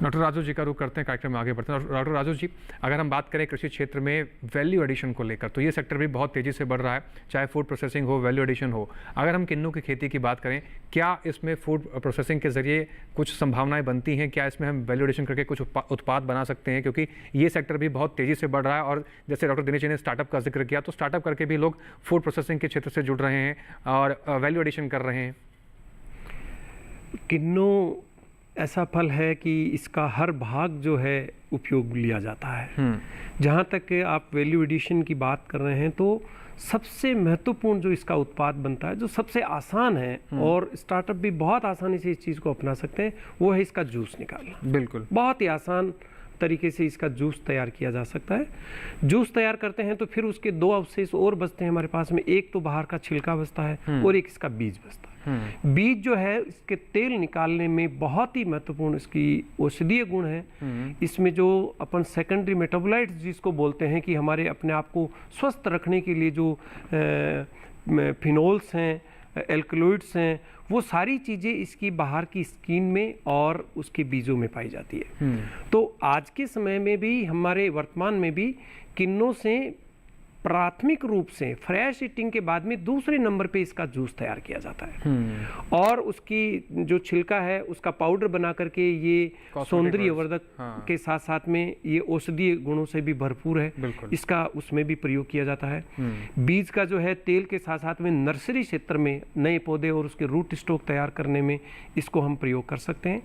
डॉक्टर राजू जी का रुख करते हैं, कार्यक्रम में आगे बढ़ते हैं। डॉक्टर राजू जी, अगर हम बात करें कृषि क्षेत्र में वैल्यू एडिशन को लेकर, तो ये सेक्टर भी बहुत तेज़ी से बढ़ रहा है, चाहे फूड प्रोसेसिंग हो, वैल्यू एडिशन हो। अगर हम किन्नू की खेती की बात करें, क्या इसमें फूड प्रोसेसिंग के जरिए कुछ संभावनाएं बनती हैं? क्या इसमें हम वैल्यू एडिशन करके कुछ उत्पाद बना सकते हैं? क्योंकि ये सेक्टर भी बहुत तेज़ी से बढ़ रहा है और जैसे डॉक्टर दिनेश जी ने स्टार्टअप का जिक्र किया, तो स्टार्टअप करके भी लोग फूड प्रोसेसिंग के क्षेत्र से जुड़ रहे हैं और वैल्यू एडिशन कर रहे हैं। किन्नू ऐसा फल है कि इसका हर भाग जो है उपयोग लिया जाता है। जहाँ तक आप वैल्यू एडिशन की बात कर रहे हैं, तो सबसे महत्वपूर्ण जो इसका उत्पाद बनता है, जो सबसे आसान है और स्टार्टअप भी बहुत आसानी से इस चीज़ को अपना सकते हैं, वो है इसका जूस निकालना। बिल्कुल, बहुत ही आसान तरीके से इसका जूस तैयार किया जा सकता है। जूस तैयार करते हैं तो फिर उसके दो अवशेष और बचते हैं हमारे पास में। एक तो बाहर का छिलका बचता है और एक इसका बीज बचता है। बीज जो है इसके तेल निकालने में बहुत ही महत्वपूर्ण इसकी औषधीय गुण है। इसमें जो अपन सेकेंडरी मेटाबोलाइट्स जिसको बोलते हैं कि हमारे अपने आप को स्वस्थ रखने के लिए जो फिनोल्स हैं, एल्कलॉइड्स हैं, वो सारी चीज़ें इसकी बाहर की स्किन में और उसके बीजों में पाई जाती है। तो आज के समय में भी, हमारे वर्तमान में भी किन्नों से प्राथमिक रूप से फ्रेश ईटिंग के बाद में दूसरे नंबर पे इसका जूस तैयार किया जाता है और उसकी जो छिलका है उसका पाउडर बना करके ये सौंदर्य वर्धक के साथ साथ में ये औषधीय गुणों से भी भरपूर है, इसका उसमें भी प्रयोग किया जाता है। बीज का जो है तेल के साथ साथ में नर्सरी क्षेत्र में नए पौधे और उसके रूट स्टॉक तैयार करने में इसको हम प्रयोग कर सकते हैं।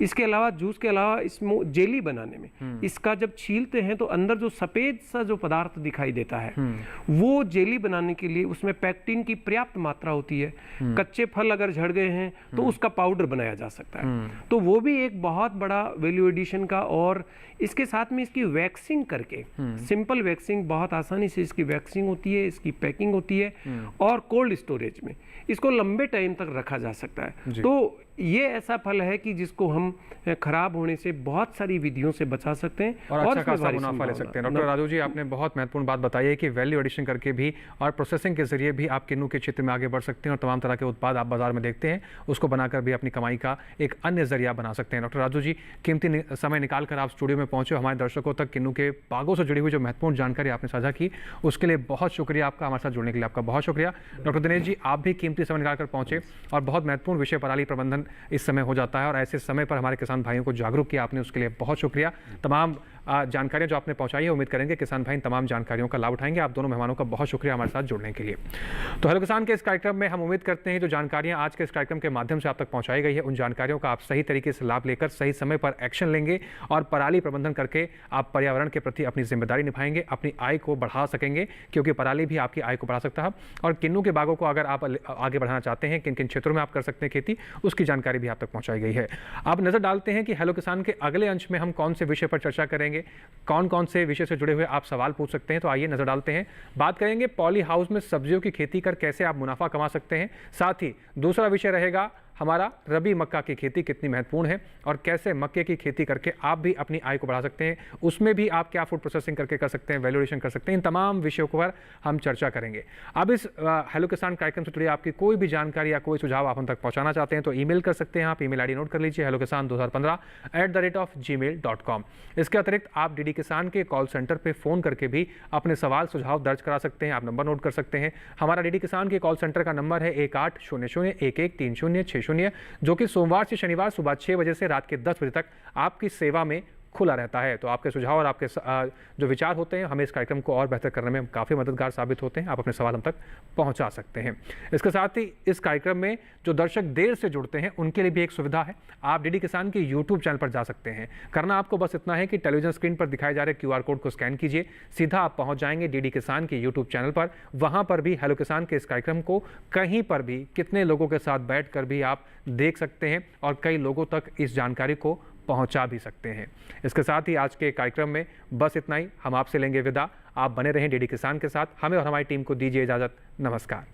इसके अलावा जूस के अलावा इसमें जेली बनाने में इसका जब छीलते हैं तो अंदर जो सफेद सा जो पदार्थ दिखाई देता है वो जेली बनाने के लिए उसमें पैक्टिन की पर्याप्त मात्रा होती है। कच्चे फल अगर झड़ गए हैं तो उसका पाउडर बनाया जा सकता है, तो वो भी एक बहुत बड़ा वैल्यू एडिशन का। और इसके साथ में इसकी वैक्सिंग करके, सिंपल वैक्सिंग, बहुत आसानी से इसकी वैक्सिंग होती है, इसकी पैकिंग होती है और कोल्ड स्टोरेज में इसको लंबे टाइम तक रखा जा सकता है। तो ये ऐसा फल है कि जिसको हम खराब होने से बहुत सारी विधियों से बचा सकते हैं और अच्छा खासा मुनाफा ले सकते हैं। डॉक्टर राजू जी, आपने बहुत महत्वपूर्ण बात बताई है कि वैल्यू एडिशन करके भी और प्रोसेसिंग के जरिए भी आप किन्नू के क्षेत्र में आगे बढ़ सकते हैं और तमाम तरह के उत्पाद आप बाजार में देखते हैं उसको बनाकर भी अपनी कमाई का एक अन्य जरिया बना सकते हैं। डॉक्टर राजू जी, कीमती समय निकाल कर आप स्टूडियो में पहुंचे, हमारे दर्शकों तक किन्नू के बागों से जुड़ी हुई जो महत्वपूर्ण जानकारी आपने साझा की उसके लिए बहुत शुक्रिया आपका। हमारे साथ जुड़ने के लिए आपका बहुत शुक्रिया। डॉक्टर दिनेश जी, आप भी कीमती समय निकाल कर पहुंचे और बहुत महत्वपूर्ण विषय पराली प्रबंधन इस समय हो जाता है और ऐसे समय पर हमारे किसान भाइयों को जागरूक किया आपने, उसके लिए बहुत शुक्रिया। तमाम जानकारियां जो आपने पहुंचाई है, उम्मीद करेंगे किसान भाई तमाम जानकारियों का लाभ उठाएंगे। आप दोनों मेहमानों का बहुत शुक्रिया हमारे साथ जुड़ने के लिए। तो हेलो किसान के इस कार्यक्रम में हम उम्मीद करते हैं जो जानकारियां आज के इस कार्यक्रम के माध्यम से आप तक पहुंचाई गई है उन जानकारियों का आप सही तरीके से लाभ लेकर सही समय पर एक्शन लेंगे और पराली प्रबंधन करके आप पर्यावरण के प्रति अपनी जिम्मेदारी निभाएंगे, अपनी आय को बढ़ा सकेंगे, क्योंकि पराली भी आपकी आय को बढ़ा सकता है। और किन्नू के बागों को अगर आप आगे बढ़ाना चाहते हैं, किन किन क्षेत्रों में आप कर सकते हैं खेती, उसकी जानकारी भी आप तक पहुंचाई गई है। अब नजर डालते हैं कि हेलो किसान के अगले अंश में हम कौन से विषय पर चर्चा करेंगे, कौन कौन से विषय से जुड़े हुए आप सवाल पूछ सकते हैं। तो आइए नजर डालते हैं। बात करेंगे पॉली हाउस में सब्जियों की खेती कर कैसे आप मुनाफा कमा सकते हैं। साथ ही दूसरा विषय रहेगा हमारा रबी मक्का की खेती कितनी महत्वपूर्ण है और कैसे मक्के की खेती करके आप भी अपनी आय को बढ़ा सकते हैं, उसमें भी आप क्या फूड प्रोसेसिंग करके कर सकते हैं, वैल्यूएशन कर सकते हैं। इन तमाम विषयों पर हम चर्चा करेंगे। अब इस हेलो किसान कार्यक्रम से जुड़ी आपकी कोई भी जानकारी या कोई सुझाव आप हम तक पहुंचाना चाहते हैं तो ईमेल कर सकते हैं। आप ईमेल आईडी नोट कर लीजिए, hellokisan2015@gmail.com। इसके अतिरिक्त आप डीडी किसान के कॉल सेंटर पर फोन करके भी अपने सवाल सुझाव दर्ज करा सकते हैं। आप नंबर नोट कर सकते हैं। हमारा डीडी किसान के कॉल सेंटर का नंबर है 1800113060, जो कि सोमवार से शनिवार सुबह 6 बजे से रात के 10 बजे तक आपकी सेवा में खुला रहता है। तो आपके सुझाव और आपके जो विचार होते हैं हमें इस कार्यक्रम को और बेहतर करने में काफ़ी मददगार साबित होते हैं। आप अपने सवाल हम तक पहुंचा सकते हैं। इसके साथ ही इस कार्यक्रम में जो दर्शक देर से जुड़ते हैं उनके लिए भी एक सुविधा है। आप डीडी किसान के यूट्यूब चैनल पर जा सकते हैं। करना आपको बस इतना है कि टेलीविजन स्क्रीन पर दिखाए जा रहे QR कोड को स्कैन कीजिए, सीधा आप पहुंच जाएंगे डीडी किसान के यूट्यूब चैनल पर। वहां पर भी हेलो किसान के इस कार्यक्रम को कहीं पर भी कितने लोगों के साथ बैठकर भी आप देख सकते हैं और कई लोगों तक इस जानकारी को पहुंचा भी सकते हैं। इसके साथ ही आज के कार्यक्रम में बस इतना ही। हम आपसे लेंगे विदा। आप बने रहें डीडी किसान के साथ। हमें और हमारी टीम को दीजिए इजाजत। नमस्कार।